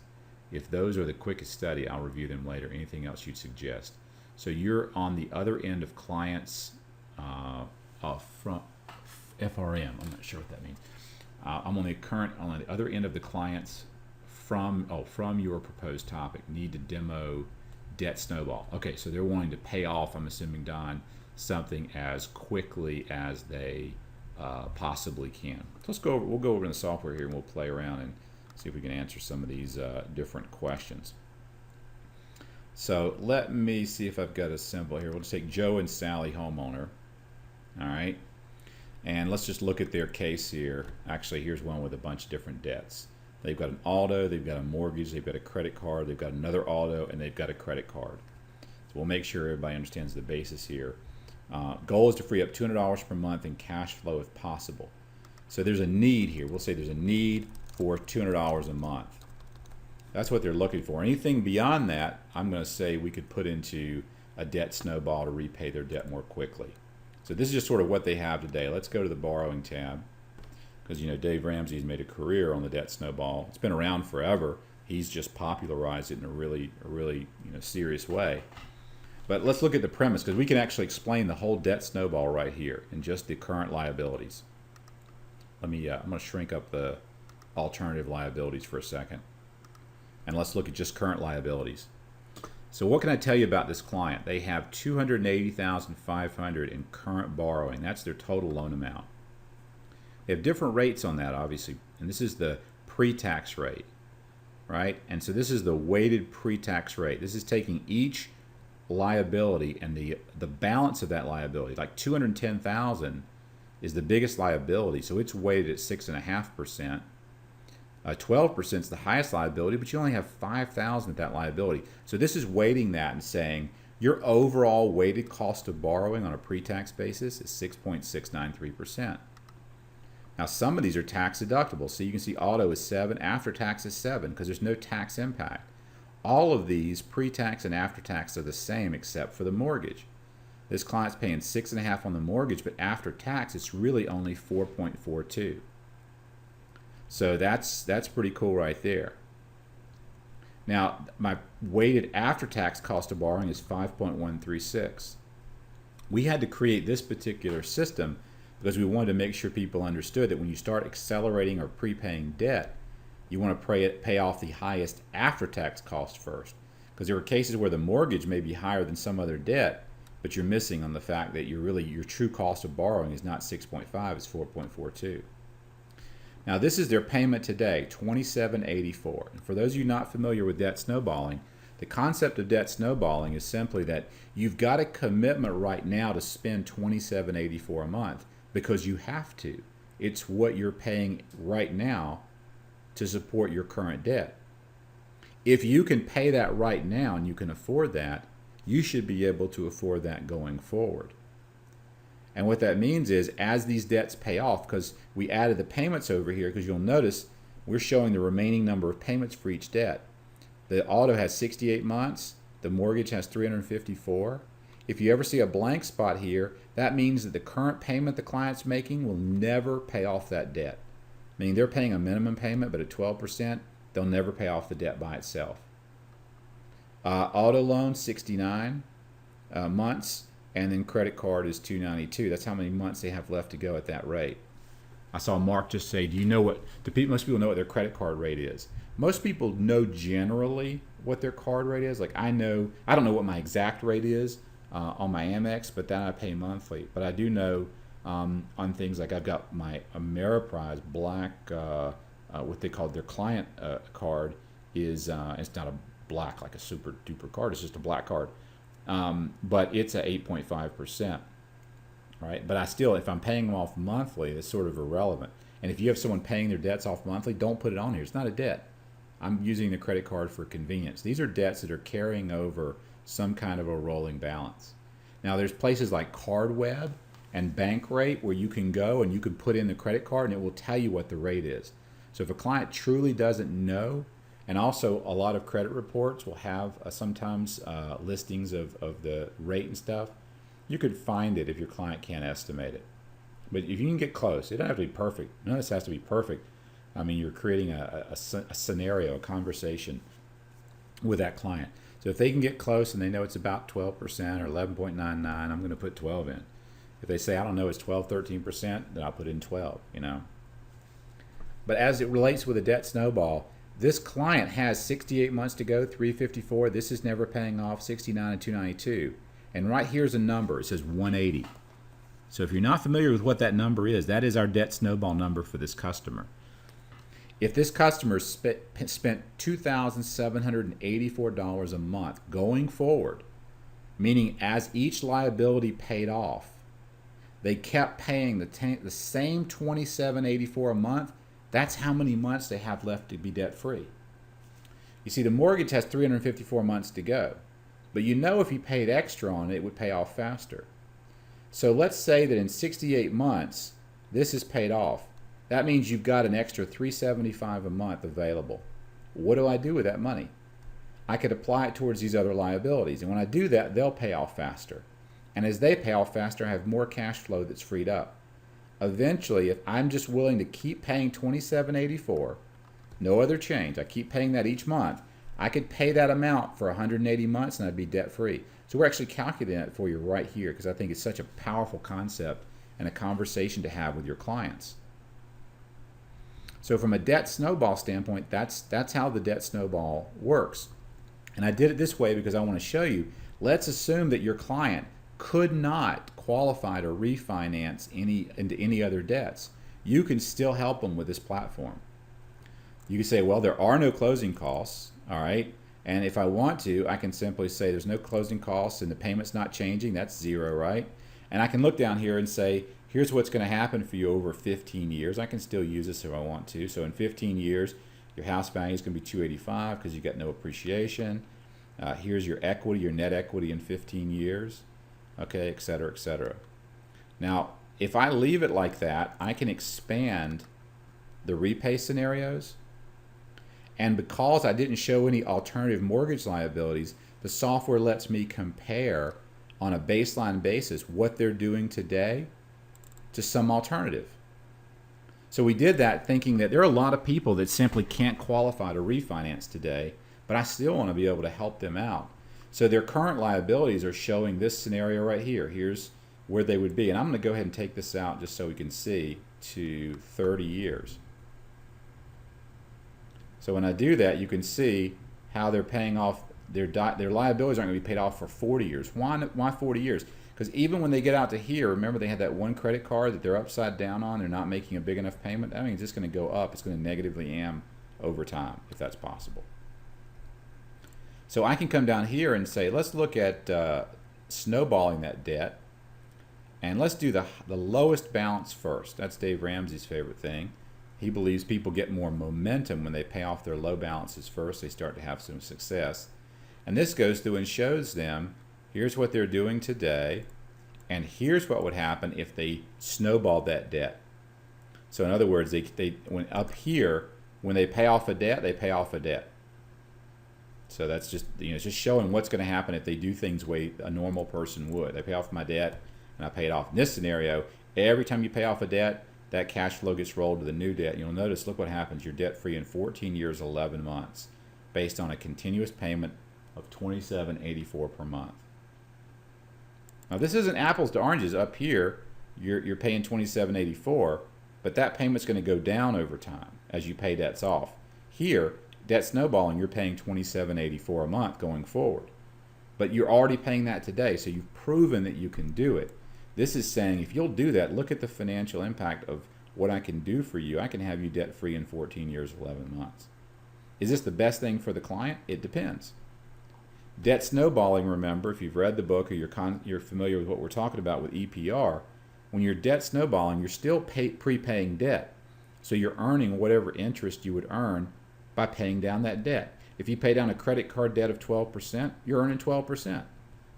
If those are the quickest study, I'll review them later. Anything else you'd suggest? So you're on the other end of clients from FRM. I'm not sure what that means. I'm on the other end of the clients from your proposed topic. Need to demo debt snowball. Okay, so they're wanting to pay off, I'm assuming, Don, something as quickly as they possibly can. So let's go over, we'll go over in the software here and we'll play around and see if we can answer some of these different questions. So let me see if I've got a symbol here. We'll just take Joe and Sally homeowner. All right. And let's just look at their case here. Actually, here's one with a bunch of different debts. They've got an auto, they've got a mortgage, they've got a credit card, they've got another auto, and they've got a credit card. So we'll make sure everybody understands the basis here. Goal is to free up $200 per month in cash flow if possible. So there's a need here. We'll say there's a need for $200 a month. That's what they're looking for. Anything beyond that, I'm going to say we could put into a debt snowball to repay their debt more quickly. So this is just sort of what they have today. Let's go to the borrowing tab, because you know Dave Ramsey's made a career on the debt snowball. It's been around forever. He's just popularized it in a really serious way. But let's look at the premise, because we can actually explain the whole debt snowball right here in just the current liabilities. I'm going to shrink up the alternative liabilities for a second, and let's look at just current liabilities. So what can I tell you about this client? They have $280,500 in current borrowing. That's their total loan amount. They have different rates on that, obviously, and this is the pre-tax rate, right? And so this is the weighted pre-tax rate. This is taking each liability and the balance of that liability. Like $210,000 is the biggest liability, so it's weighted at 6.5%. 12% is the highest liability, but you only have $5,000 at that liability. So this is weighting that and saying your overall weighted cost of borrowing on a pre-tax basis is 6.693%. Now some of these are tax deductible. So you can see auto is 7, after tax is 7, because there's no tax impact. All of these pre-tax and after tax are the same except for the mortgage. This client's paying 6.5 on the mortgage, but after tax it's really only 4.42. So that's pretty cool right there. Now my weighted after-tax cost of borrowing is 5.136. We had to create this particular system because we wanted to make sure people understood that when you start accelerating or prepaying debt, you want to pay off the highest after-tax cost first. Because there are cases where the mortgage may be higher than some other debt, but you're missing on the fact that your true cost of borrowing is not 6.5, it's 4.42. Now this is their payment today, $27.84. And for those of you not familiar with debt snowballing, the concept of debt snowballing is simply that you've got a commitment right now to spend $27.84 a month because you have to. It's what you're paying right now to support your current debt. If you can pay that right now and you can afford that, you should be able to afford that going forward. And what that means is as these debts pay off, because we added the payments over here, because you'll notice we're showing the remaining number of payments for each debt. The auto has 68 months. The mortgage has 354. If you ever see a blank spot here, that means that the current payment the client's making will never pay off that debt. Meaning they're paying a minimum payment, but at 12%, they'll never pay off the debt by itself. Auto loan, 69 months. And then credit card is $292. That's how many months they have left to go at that rate. I saw Mark just say, do you know what, most people know what their credit card rate is. Most people know generally what their card rate is. Like I don't know what my exact rate is on my Amex, but that I pay monthly. But I do know on things like I've got my Ameriprise Black, what they call their client card is, it's not a black like a super duper card, it's just a black card. But it's at 8.5%, right? But I still, if I'm paying them off monthly, it's sort of irrelevant. And if you have someone paying their debts off monthly, don't put it on here. It's not a debt. I'm using the credit card for convenience. These are debts that are carrying over some kind of a rolling balance. Now there's places like CardWeb and Bankrate where you can go and you can put in the credit card and it will tell you what the rate is. So if a client truly doesn't know, and also a lot of credit reports will have sometimes listings of the rate and stuff, you could find it if your client can't estimate it. But if you can get close, it doesn't have to be perfect. None of this has to be perfect. I mean, you're creating a scenario, a conversation with that client. So if they can get close and they know it's about 12% or 11.99, I'm going to put 12 in. If they say, I don't know, it's 12, 13%, then I'll put in 12, you know. But as it relates with a debt snowball, This client has 68 months to go, 354. This is never paying off, 69 and 292. And right here's a number. It says 180. So if you're not familiar with what that number is, that is our debt snowball number for this customer. If this customer spent $2,784 a month going forward, meaning as each liability paid off, they kept paying the same $2,784 a month, that's how many months they have left to be debt-free. You see, the mortgage has 354 months to go, but you know if you paid extra on it, it would pay off faster. So let's say that in 68 months, this is paid off. That means you've got an extra $375 a month available. What do I do with that money? I could apply it towards these other liabilities, and when I do that, they'll pay off faster. And as they pay off faster, I have more cash flow that's freed up. Eventually, if I'm just willing to keep paying $2,784, no other change, I keep paying that each month, I could pay that amount for 180 months and I'd be debt-free. So we're actually calculating it for you right here because I think it's such a powerful concept and a conversation to have with your clients. So from a debt snowball standpoint, that's how the debt snowball works. And I did it this way because I want to show you, let's assume that your client could not qualify to refinance into any other debts. You can still help them with this platform. You can say, well, there are no closing costs, all right? And if I want to, I can simply say there's no closing costs and the payment's not changing, that's zero, right? And I can look down here and say, here's what's going to happen for you over 15 years. I can still use this if I want to. So in 15 years, your house value is going to be $285 because you get no appreciation. Here's your equity, your net equity in 15 years, okay, et cetera, et cetera. Now, if I leave it like that, I can expand the repay scenarios. And because I didn't show any alternative mortgage liabilities, the software lets me compare on a baseline basis what they're doing today to some alternative. So we did that thinking that there are a lot of people that simply can't qualify to refinance today, but I still want to be able to help them out. So their current liabilities are showing this scenario right here. Here's where they would be. And I'm going to go ahead and take this out just so we can see to 30 years. So when I do that, you can see how they're paying off their liabilities aren't going to be paid off for 40 years. Why 40 years? Because even when they get out to here, remember they had that one credit card that they're upside down on, they're not making a big enough payment. That means it's going to go up. It's going to negatively am over time, if that's possible. So I can come down here and say, let's look at snowballing that debt. And let's do the lowest balance first. That's Dave Ramsey's favorite thing. He believes people get more momentum when they pay off their low balances first. They start to have some success. And this goes through and shows them, here's what they're doing today, and here's what would happen if they snowballed that debt. So in other words, they when up here, when they pay off a debt, they pay off a debt. So that's just, it's just showing what's going to happen if they do things the way a normal person would. They pay off my debt, and I pay it off. In this scenario, every time you pay off a debt, that cash flow gets rolled to the new debt. You'll notice, look what happens. You're debt-free in 14 years, 11 months, based on a continuous payment of $27.84 per month. Now, this isn't apples to oranges. Up here, you're paying $27.84, but that payment's going to go down over time as you pay debts off. Here, debt snowballing, you're paying $27.84 a month going forward. But you're already paying that today, so you've proven that you can do it. This is saying, if you'll do that, look at the financial impact of what I can do for you. I can have you debt-free in 14 years, 11 months. Is this the best thing for the client? It depends. Debt snowballing, remember, if you've read the book or you're familiar with what we're talking about with EPR, when you're debt snowballing, you're still prepaying debt. So you're earning whatever interest you would earn by paying down that debt. If you pay down a credit card debt of 12%, you're earning 12%.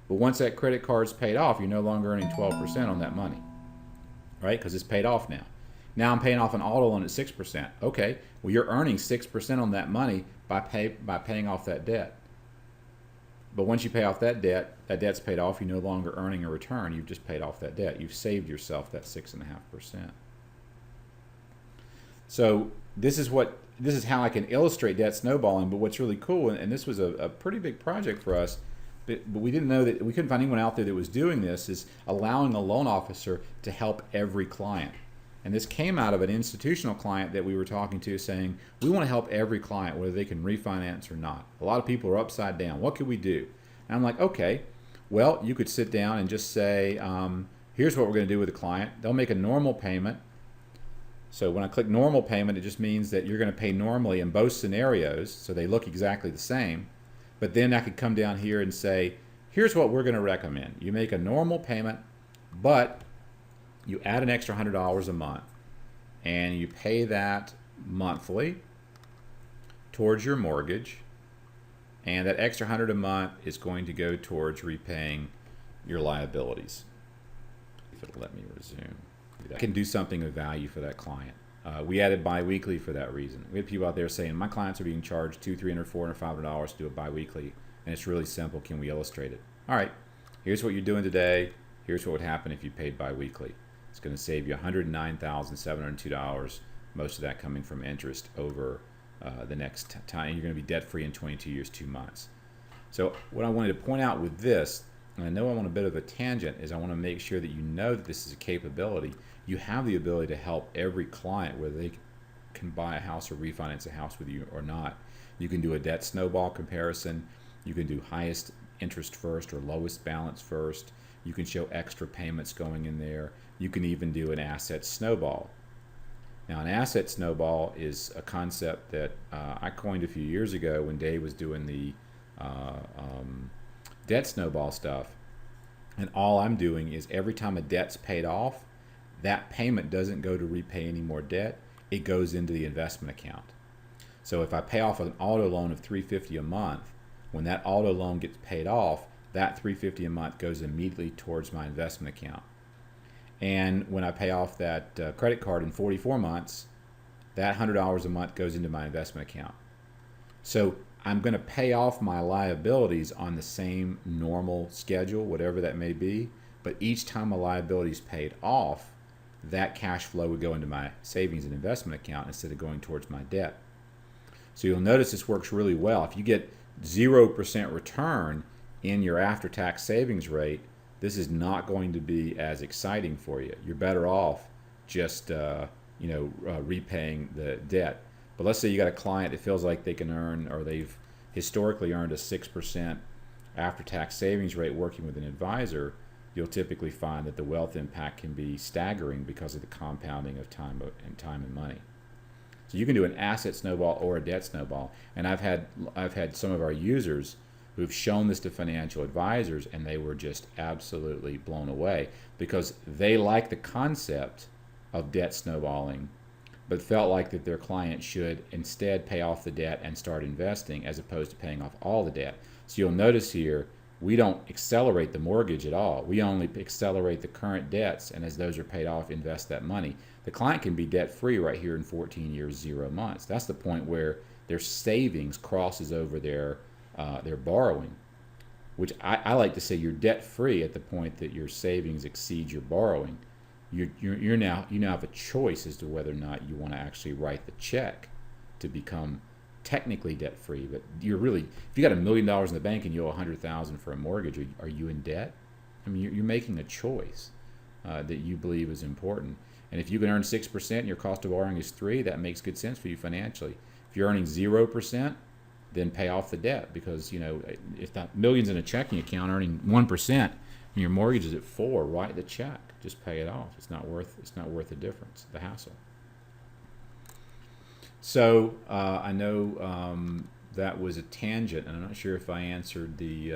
But once that credit card's paid off, you're no longer earning 12% on that money, right? Because it's paid off now. Now I'm paying off an auto loan at 6%. Okay, well, you're earning 6% on that money by paying off that debt. But once you pay off that debt's paid off, you're no longer earning a return. You've just paid off that debt. You've saved yourself that 6.5%. So this is how I can illustrate debt snowballing. But what's really cool, and this was a pretty big project for us, but we didn't know that we couldn't find anyone out there that was doing this, is allowing a loan officer to help every client. And this came out of an institutional client that we were talking to saying, we want to help every client, whether they can refinance or not. A lot of people are upside down. What could we do? And I'm like, okay, well, you could sit down and just say, here's what we're going to do with the client. They'll make a normal payment. So when I click normal payment, it just means that you're going to pay normally in both scenarios, so they look exactly the same. But then I could come down here and say, here's what we're going to recommend. You make a normal payment, but you add an extra $100 a month, and you pay that monthly towards your mortgage, and that extra $100 a month is going to go towards repaying your liabilities. If it'll let me resume. I can do something of value for that client. We added biweekly for that reason. We had people out there saying, my clients are being charged $200, $300, $400, $500 to do it biweekly, and it's really simple. Can we illustrate it? All right, here's what you're doing today. Here's what would happen if you paid biweekly. It's going to save you $109,702, most of that coming from interest over the next time. You're going to be debt-free in 22 years, 2 months. So what I wanted to point out with this, and I know I'm on a bit of a tangent, is I want to make sure that you know that this is a capability. You have the ability to help every client, whether they can buy a house or refinance a house with you or not. You can do a debt snowball comparison. You can do highest interest first or lowest balance first. You can show extra payments going in there. You can even do an asset snowball. Now, an asset snowball is a concept that I coined a few years ago when Dave was doing the debt snowball stuff. And all I'm doing is every time a debt's paid off, that payment doesn't go to repay any more debt. It goes into the investment account. So if I pay off an auto loan of $350 a month, when that auto loan gets paid off, that $350 a month goes immediately towards my investment account. And when I pay off that credit card in 44 months, that $100 a month goes into my investment account. So I'm going to pay off my liabilities on the same normal schedule, whatever that may be, but each time a liability is paid off, that cash flow would go into my savings and investment account instead of going towards my debt. So you'll notice this works really well. If you get 0% return in your after-tax savings rate, this is not going to be as exciting for you. You're better off just repaying the debt. But let's say you got a client that feels like they can earn, or they've historically earned a 6% after-tax savings rate working with an advisor. You'll typically find that the wealth impact can be staggering because of the compounding of time and money. So you can do an asset snowball or a debt snowball. And I've had some of our users who've shown this to financial advisors, and they were just absolutely blown away because they like the concept of debt snowballing, but felt like that their client should instead pay off the debt and start investing as opposed to paying off all the debt. So you'll notice here, we don't accelerate the mortgage at all. We only accelerate the current debts, and as those are paid off, invest that money. The client can be debt-free right here in 14 years, 0 months. That's the point where their savings crosses over their borrowing, which I like to say you're debt-free at the point that your savings exceed your borrowing. You now have a choice as to whether or not you want to actually write the check to become technically debt-free. But you're really, if you got $1 million in the bank and you owe $100,000 for a mortgage, are you in debt? I mean, you're making a choice that you believe is important. And if you can earn 6% and your cost of borrowing is 3%, that makes good sense for you financially. If you're earning 0%, then pay off the debt, because if that millions in a checking account earning 1% and your mortgage is at 4%, write the check. Just pay it off. It's not worth the difference, the hassle. So I know that was a tangent, and I'm not sure if I answered the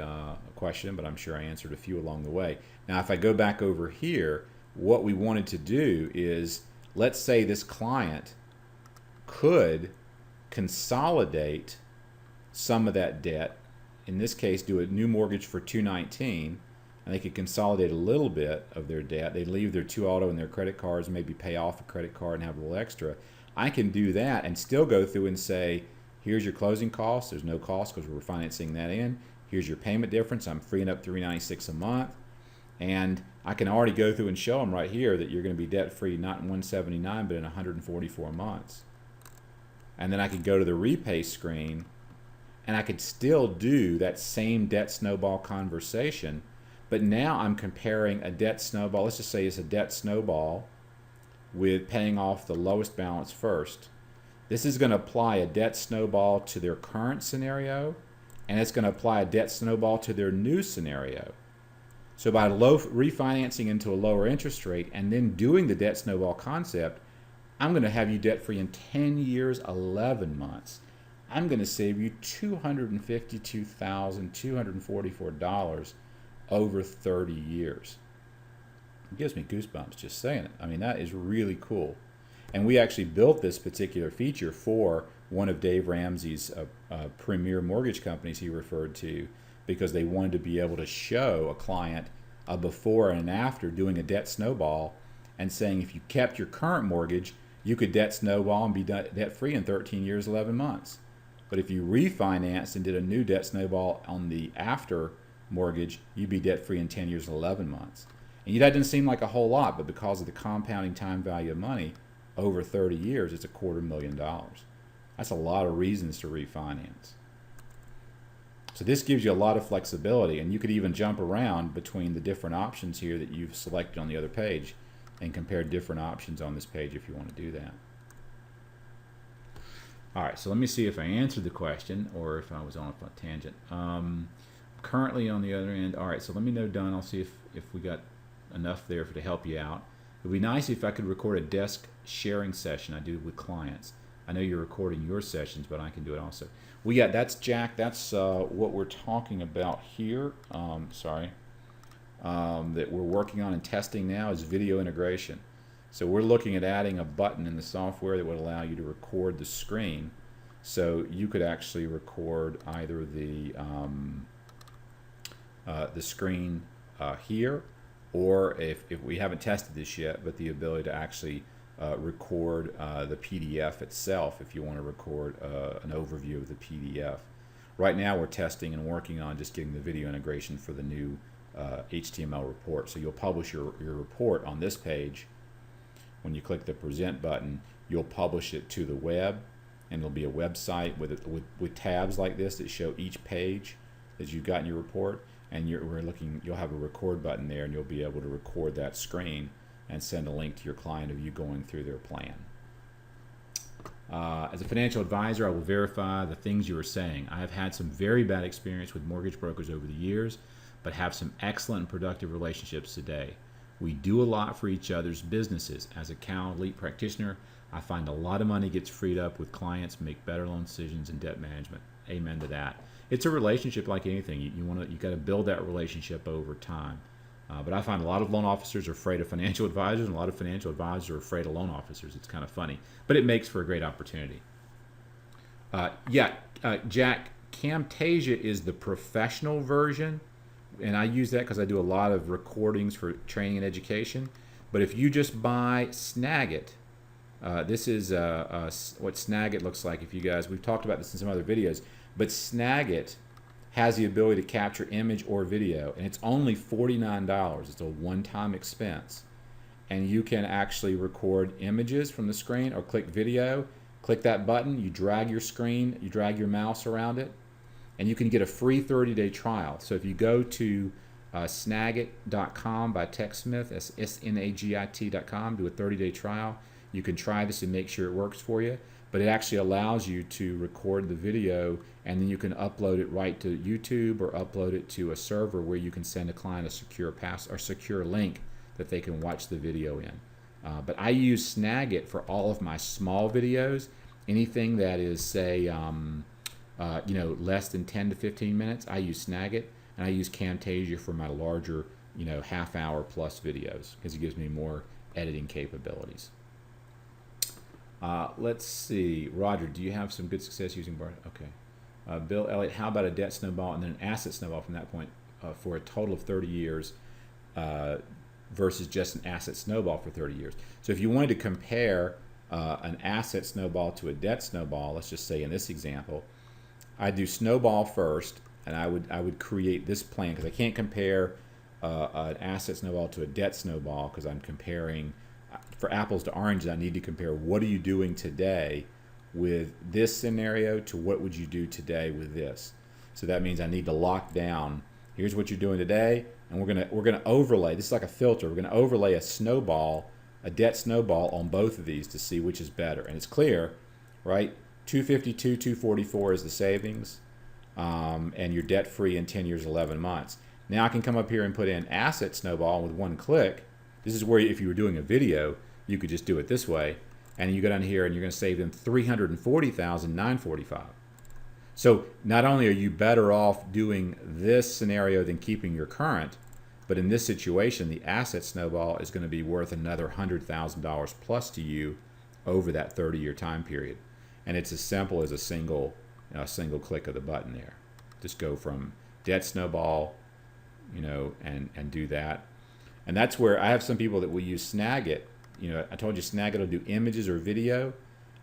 question, but I'm sure I answered a few along the way. Now, if I go back over here, what we wanted to do is, let's say this client could consolidate some of that debt. In this case, do a new mortgage for $219,000, and they could consolidate a little bit of their debt. They'd leave their 2 auto and their credit cards, maybe pay off a credit card and have a little extra. I can do that and still go through and say, here's your closing costs. There's no cost because we're financing that in. Here's your payment difference. I'm freeing up $396 a month. And I can already go through and show them right here that you're going to be debt-free not in 179, but in 144 months. And then I could go to the repay screen, and I could still do that same debt snowball conversation. But now I'm comparing a debt snowball. Let's just say it's a debt snowball with paying off the lowest balance first. This is going to apply a debt snowball to their current scenario, and it's going to apply a debt snowball to their new scenario. So by refinancing into a lower interest rate and then doing the debt snowball concept, I'm going to have you debt free in 10 years, 11 months. I'm going to save you $252,244 over 30 years. It gives me goosebumps just saying it. I mean, that is really cool. And we actually built this particular feature for one of Dave Ramsey's premier mortgage companies he referred to, because they wanted to be able to show a client a before and an after doing a debt snowball and saying if you kept your current mortgage, you could debt snowball and be debt free in 13 years, 11 months. But if you refinanced and did a new debt snowball on the after mortgage, you'd be debt free in 10 years and 11 months. And that didn't seem like a whole lot, but because of the compounding time value of money over 30 years, it's $250,000. That's a lot of reasons to refinance. So this gives you a lot of flexibility, and you could even jump around between the different options here that you've selected on the other page and compare different options on this page if you want to do that. All right, so let me see if I answered the question or if I was on a tangent. Currently on the other end, all right, so let me know done. I'll see if we got enough there to help you out. It would be nice if I could record a desk sharing session I do with clients. I know you're recording your sessions, but I can do it also. That's Jack. That's what we're talking about here. That we're working on and testing now is video integration. So we're looking at adding a button in the software that would allow you to record the screen. So you could actually record either the screen here, or if we haven't tested this yet, but the ability to actually record the PDF itself if you want to record an overview of the PDF. Right now we're testing and working on just getting the video integration for the new HTML report. So you'll publish your report on this page. When you click the present button, you'll publish it to the web, and it'll be a website with tabs like this that show each page that you've got in your report, and you'll have a record button there, and you'll be able to record that screen and send a link to your client of you going through their plan. As a financial advisor, I will verify the things you are saying. I have had some very bad experience with mortgage brokers over the years, but have some excellent and productive relationships today. We do a lot for each other's businesses. As a Cal Elite practitioner, I find a lot of money gets freed up with clients, make better loan decisions in debt management. Amen to that. It's a relationship like anything. You got to build that relationship over time. But I find a lot of loan officers are afraid of financial advisors, and a lot of financial advisors are afraid of loan officers. It's kind of funny, but it makes for a great opportunity. Jack, Camtasia is the professional version, and I use that because I do a lot of recordings for training and education. But if you just buy Snagit, this is what Snagit looks like. We've talked about this in some other videos, but Snagit has the ability to capture image or video, and it's only $49. It's a one-time expense, and you can actually record images from the screen or click video. Click that button, you drag your screen, you drag your mouse around it, and you can get a free 30-day trial. So if you go to snagit.com by TechSmith, snagit.com, do a 30-day trial. You can try this and make sure it works for you. But it actually allows you to record the video, and then you can upload it right to YouTube or upload it to a server where you can send a client a secure link that they can watch the video in. But I use Snagit for all of my small videos. Anything that is, say, less than 10 to 15 minutes, I use Snagit, and I use Camtasia for my larger, half-hour plus videos because it gives me more editing capabilities. Let's see. Roger, do you have some good success using Bar? Okay. Bill Elliott, how about a debt snowball and then an asset snowball from that point for a total of 30 years versus just an asset snowball for 30 years? So if you wanted to compare an asset snowball to a debt snowball, let's just say in this example, I'd do snowball first, and I would create this plan because I can't compare an asset snowball to a debt snowball because I'm comparing. For apples to oranges, I need to compare what are you doing today with this scenario to what would you do today with this. So that means I need to lock down, here's what you're doing today, and we're gonna overlay, this is like a filter, we're gonna overlay a snowball a debt snowball on both of these to see which is better. And it's clear, right? 252, 244 is the savings, and you're debt free in 10 years, 11 months. Now I can come up here and put in asset snowball with one click. This is where if you were doing a video, you could just do it this way. And you go down here and you're going to save them $340,945. So not only are you better off doing this scenario than keeping your current, but in this situation, the asset snowball is going to be worth another $100,000 plus to you over that 30-year time period. And it's as simple as a single click of the button there. Just go from debt snowball, and do that. And that's where I have some people that will use Snagit. I told you Snagit will do images or video.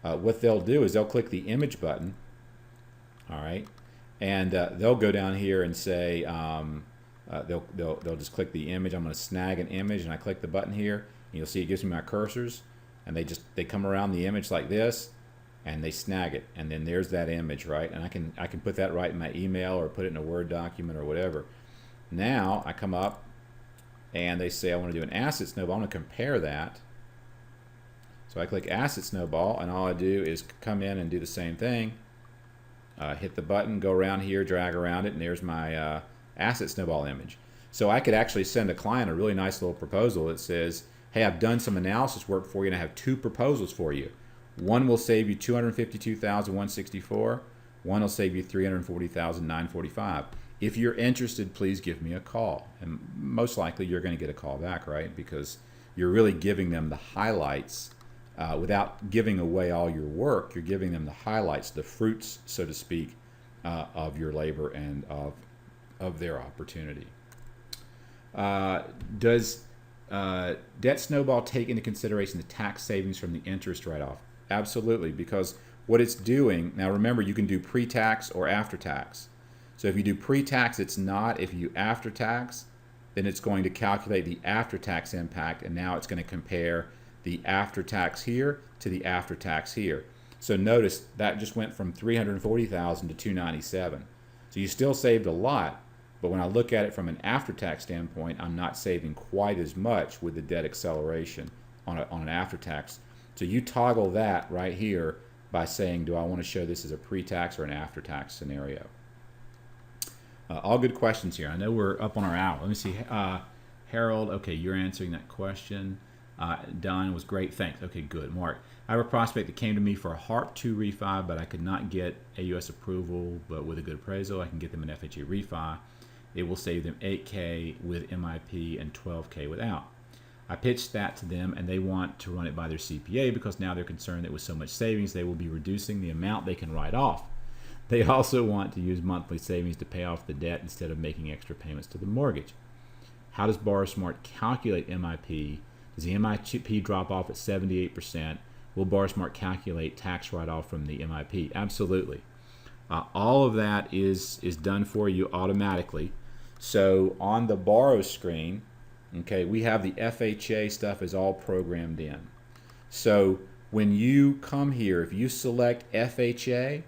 What they'll do is they'll click the image button, all right, and they'll go down here and say they'll just click the image. I'm going to snag an image, and I click the button here, and you'll see it gives me my cursors, and they come around the image like this, and they snag it, and then there's that image, right? And I can put that right in my email or put it in a Word document or whatever. Now I come up, and they say I want to do an asset snowball. I'm going to compare that. So I click asset snowball, and all I do is come in and do the same thing. Hit the button, go around here, drag around it, and there's my asset snowball image. So I could actually send a client a really nice little proposal that says, hey, I've done some analysis work for you, and I have two proposals for you. One will save you $252,164. One will save you $340,945. If you're interested, please give me a call. And most likely you're going to get a call back, right? Because you're really giving them the highlights without giving away all your work. You're giving them the highlights, the fruits, so to speak, of your labor and of their opportunity. Does debt snowball take into consideration the tax savings from the interest write-off? Absolutely, because what it's doing, now remember, you can do pre-tax or after-tax. So if you do pre-tax, it's not. If you after-tax, then it's going to calculate the after-tax impact, and now it's going to compare the after-tax here to the after-tax here. So notice that just went from $340,000 to $297. So you still saved a lot, but when I look at it from an after-tax standpoint, I'm not saving quite as much with the debt acceleration on an after-tax. So you toggle that right here by saying, do I want to show this as a pre-tax or an after-tax scenario? All good questions here. I know we're up on our hour. Let me see. Harold, okay, you're answering that question. Don was great. Thanks. Okay, good. Mark, I have a prospect that came to me for a HARP 2 refi, but I could not get AUS approval, but with a good appraisal, I can get them an FHA refi. It will save them $8K with MIP and $12K without. I pitched that to them, and they want to run it by their CPA because now they're concerned that with so much savings, they will be reducing the amount they can write off. They also want to use monthly savings to pay off the debt instead of making extra payments to the mortgage. How does BorrowSmart calculate MIP? Does the MIP drop off at 78%? Will BorrowSmart calculate tax write-off from the MIP? Absolutely. All of that is done for you automatically. So on the borrow screen, okay, we have the FHA stuff is all programmed in. So when you come here, if you select FHA,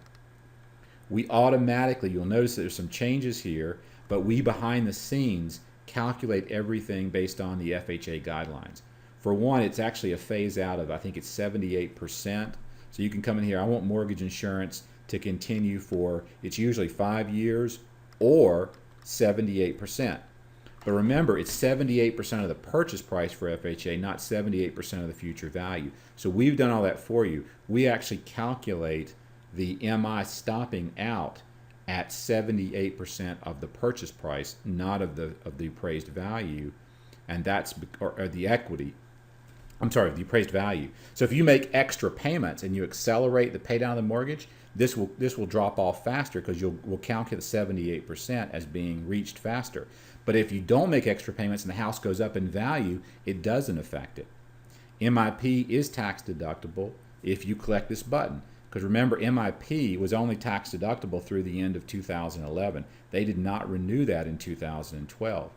we automatically, you'll notice that there's some changes here, but we behind the scenes calculate everything based on the FHA guidelines. For one, it's actually a phase out of, I think it's 78%. So you can come in here, I want mortgage insurance to continue for, it's usually 5 years or 78%. But remember, it's 78% of the purchase price for FHA, not 78% of the future value. So we've done all that for you. We actually calculate the MI stopping out at 78% of the purchase price, not of the appraised value, and that's or the equity. I'm sorry, the appraised value. So if you make extra payments and you accelerate the pay down of the mortgage, this will drop off faster because we'll calculate 78% as being reached faster. But if you don't make extra payments and the house goes up in value, it doesn't affect it. MIP is tax deductible if you click this button. Because remember, MIP was only tax deductible through the end of 2011. They did not renew that in 2012.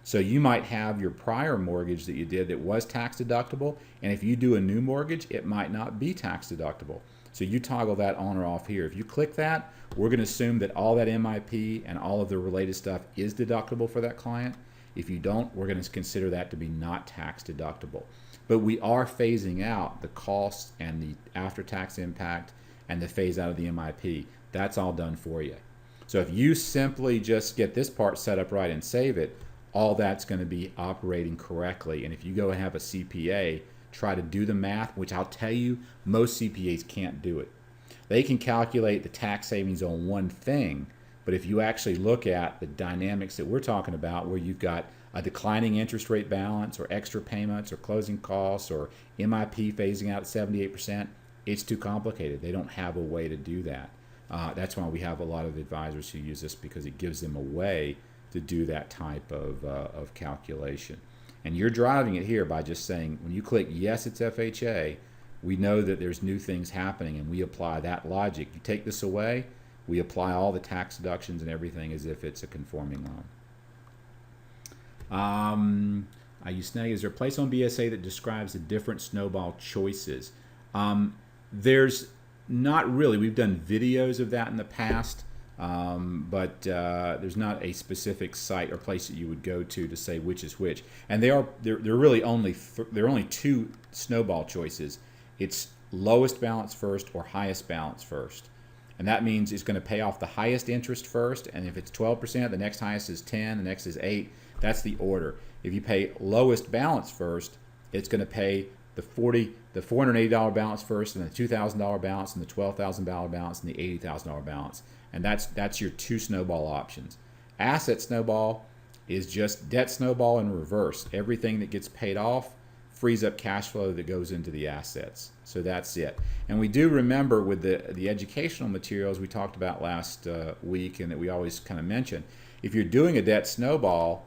So you might have your prior mortgage that you did that was tax deductible, and if you do a new mortgage, it might not be tax deductible. So you toggle that on or off here. If you click that, we're going to assume that all that MIP and all of the related stuff is deductible for that client. If you don't, we're going to consider that to be not tax deductible. But we are phasing out the costs and the after-tax impact and the phase out of the MIP. That's all done for you. So if you simply just get this part set up right and save it, all that's going to be operating correctly. And if you go and have a CPA try to do the math, which I'll tell you, most CPAs can't do it. They can calculate the tax savings on one thing, but if you actually look at the dynamics that we're talking about, where you've got a declining interest rate balance or extra payments or closing costs or MIP phasing out at 78%, it's too complicated. They don't have a way to do that. That's why we have a lot of advisors who use this, because it gives them a way to do that type of calculation. And you're driving it here by just saying, when you click yes, it's FHA, we know that there's new things happening, and we apply that logic. You take this away, we apply all the tax deductions and everything as if it's a conforming loan. Is there a place on BSA that describes the different Snowball choices? There's not really. We've done videos of that in the past, but there's not a specific site or place that you would go to say which is which. And they're really only two Snowball choices. It's lowest balance first or highest balance first. And that means it's going to pay off the highest interest first, and if it's 12%, the next highest is 10, the next is 8. That's the order. If you pay lowest balance first, it's going to pay the $480 balance first, and the $2,000 balance, and the $12,000 balance, and the $80,000 balance. And that's your two Snowball options. Asset Snowball is just debt Snowball in reverse. Everything that gets paid off frees up cash flow that goes into the assets. So that's it. And we do remember with the educational materials we talked about last week, and that we always kind of mention, if you're doing a debt Snowball,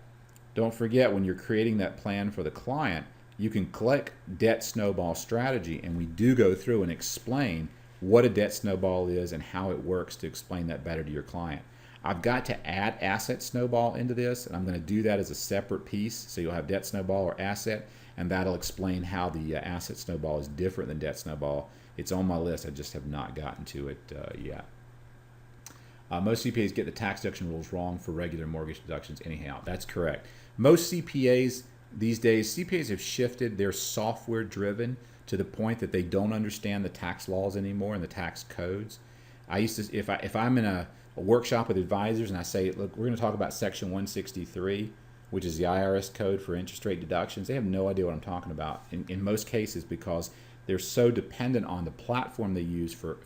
don't forget, when you're creating that plan for the client, you can click Debt Snowball Strategy, and we do go through and explain what a debt snowball is and how it works to explain that better to your client. I've got to add Asset Snowball into this, and I'm going to do that as a separate piece. So you'll have Debt Snowball or Asset, and that'll explain how the Asset Snowball is different than Debt Snowball. It's on my list. I just have not gotten to it yet. Most CPAs get the tax deduction rules wrong for regular mortgage deductions anyhow. That's correct. Most CPAs these days, CPAs have shifted. They're software driven to the point that they don't understand the tax laws anymore and the tax codes. I used to, if I'm in a workshop with advisors and I say, look, we're going to talk about Section 163, which is the IRS code for interest rate deductions, they have no idea what I'm talking about in most cases, because they're so dependent on the platform they use for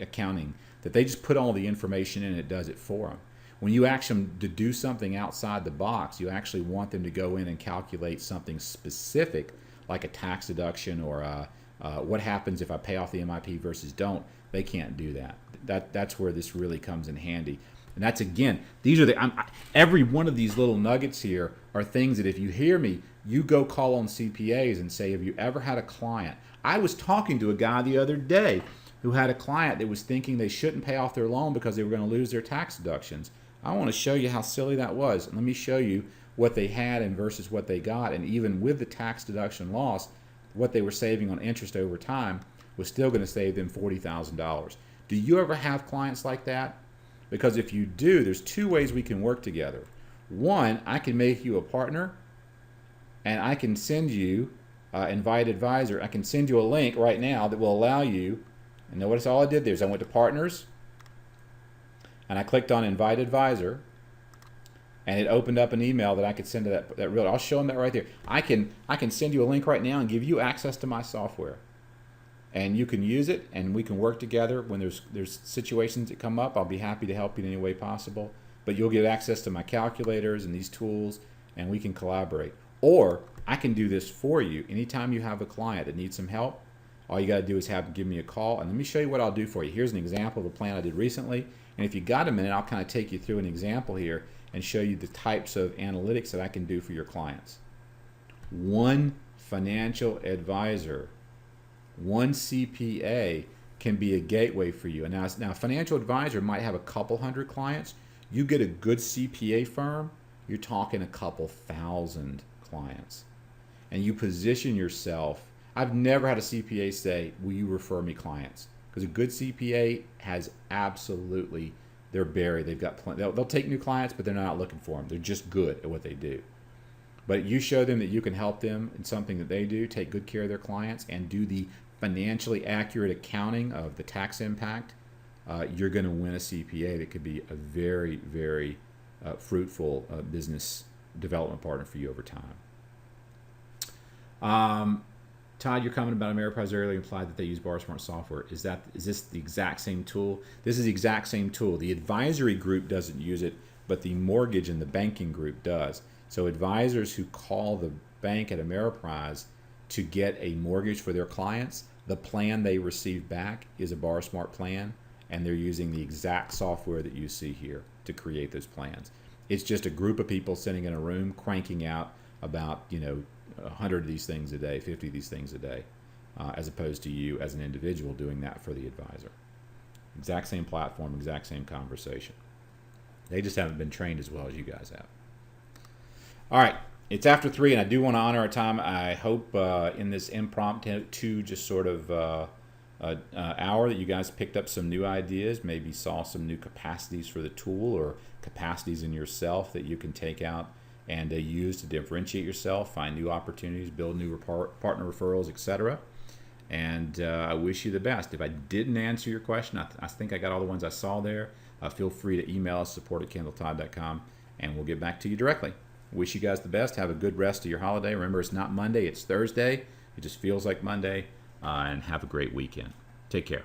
accounting that they just put all the information in and it does it for them. When you ask them to do something outside the box, you actually want them to go in and calculate something specific, like a tax deduction or what happens if I pay off the MIP versus don't. They can't do that. That's where this really comes in handy. And that's, again, these are every one of these little nuggets here are things that if you hear me, you go call on CPAs and say, have you ever had a client? I was talking to a guy the other day who had a client that was thinking they shouldn't pay off their loan because they were going to lose their tax deductions. I want to show you how silly that was. And let me show you what they had and versus what they got. And even with the tax deduction loss, what they were saving on interest over time was still going to save them $40,000. Do you ever have clients like that? Because if you do, there's two ways we can work together. One, I can make you a partner, and I can send you, Invite Advisor, I can send you a link right now that will allow you, and notice all I did there is I went to Partners, and I clicked on Invite Advisor, and it opened up an email that I could send to that realtor. I'll show them that right there. I can send you a link right now and give you access to my software. And you can use it, and we can work together when there's situations that come up. I'll be happy to help you in any way possible. But you'll get access to my calculators and these tools, and we can collaborate. Or I can do this for you. Anytime you have a client that needs some help, all you got to do is have them give me a call, and let me show you what I'll do for you. Here's an example of a plan I did recently, and if you got a minute, I'll kind of take you through an example here and show you the types of analytics that I can do for your clients. One financial advisor, one CPA can be a gateway for you. And now a financial advisor might have a couple hundred clients. You get a good CPA firm, you're talking a couple thousand clients. And you position yourself. I've never had a CPA say, will you refer me clients? Because a good CPA has absolutely, they're buried. They've got plenty. They'll take new clients, but they're not looking for them. They're just good at what they do. But you show them that you can help them in something that they do, take good care of their clients, and do the financially accurate accounting of the tax impact, you're going to win a CPA that could be a very, very fruitful business development partner for you over time. Todd, your comment about Ameriprise earlier implied that they use BarSmart software. Is this the exact same tool? This is the exact same tool. The advisory group doesn't use it, but the mortgage and the banking group does. So advisors who call the bank at Ameriprise to get a mortgage for their clients, the plan they receive back is a BarSmart plan, and they're using the exact software that you see here to create those plans. It's just a group of people sitting in a room cranking out about 100 of these things a day, 50 of these things a day, as opposed to you as an individual doing that for the advisor. Exact same platform, exact same conversation. They just haven't been trained as well as you guys have. All right, it's after 3, and I do want to honor our time. I hope in this impromptu just sort of hour that you guys picked up some new ideas, maybe saw some new capacities for the tool or capacities in yourself that you can take out and use to differentiate yourself, find new opportunities, build new partner referrals, etc. And I wish you the best. If I didn't answer your question, I think I got all the ones I saw there. Feel free to email us, support@candletodd.com, and we'll get back to you directly. Wish you guys the best. Have a good rest of your holiday. Remember, it's not Monday, it's Thursday. It just feels like Monday. And have a great weekend. Take care.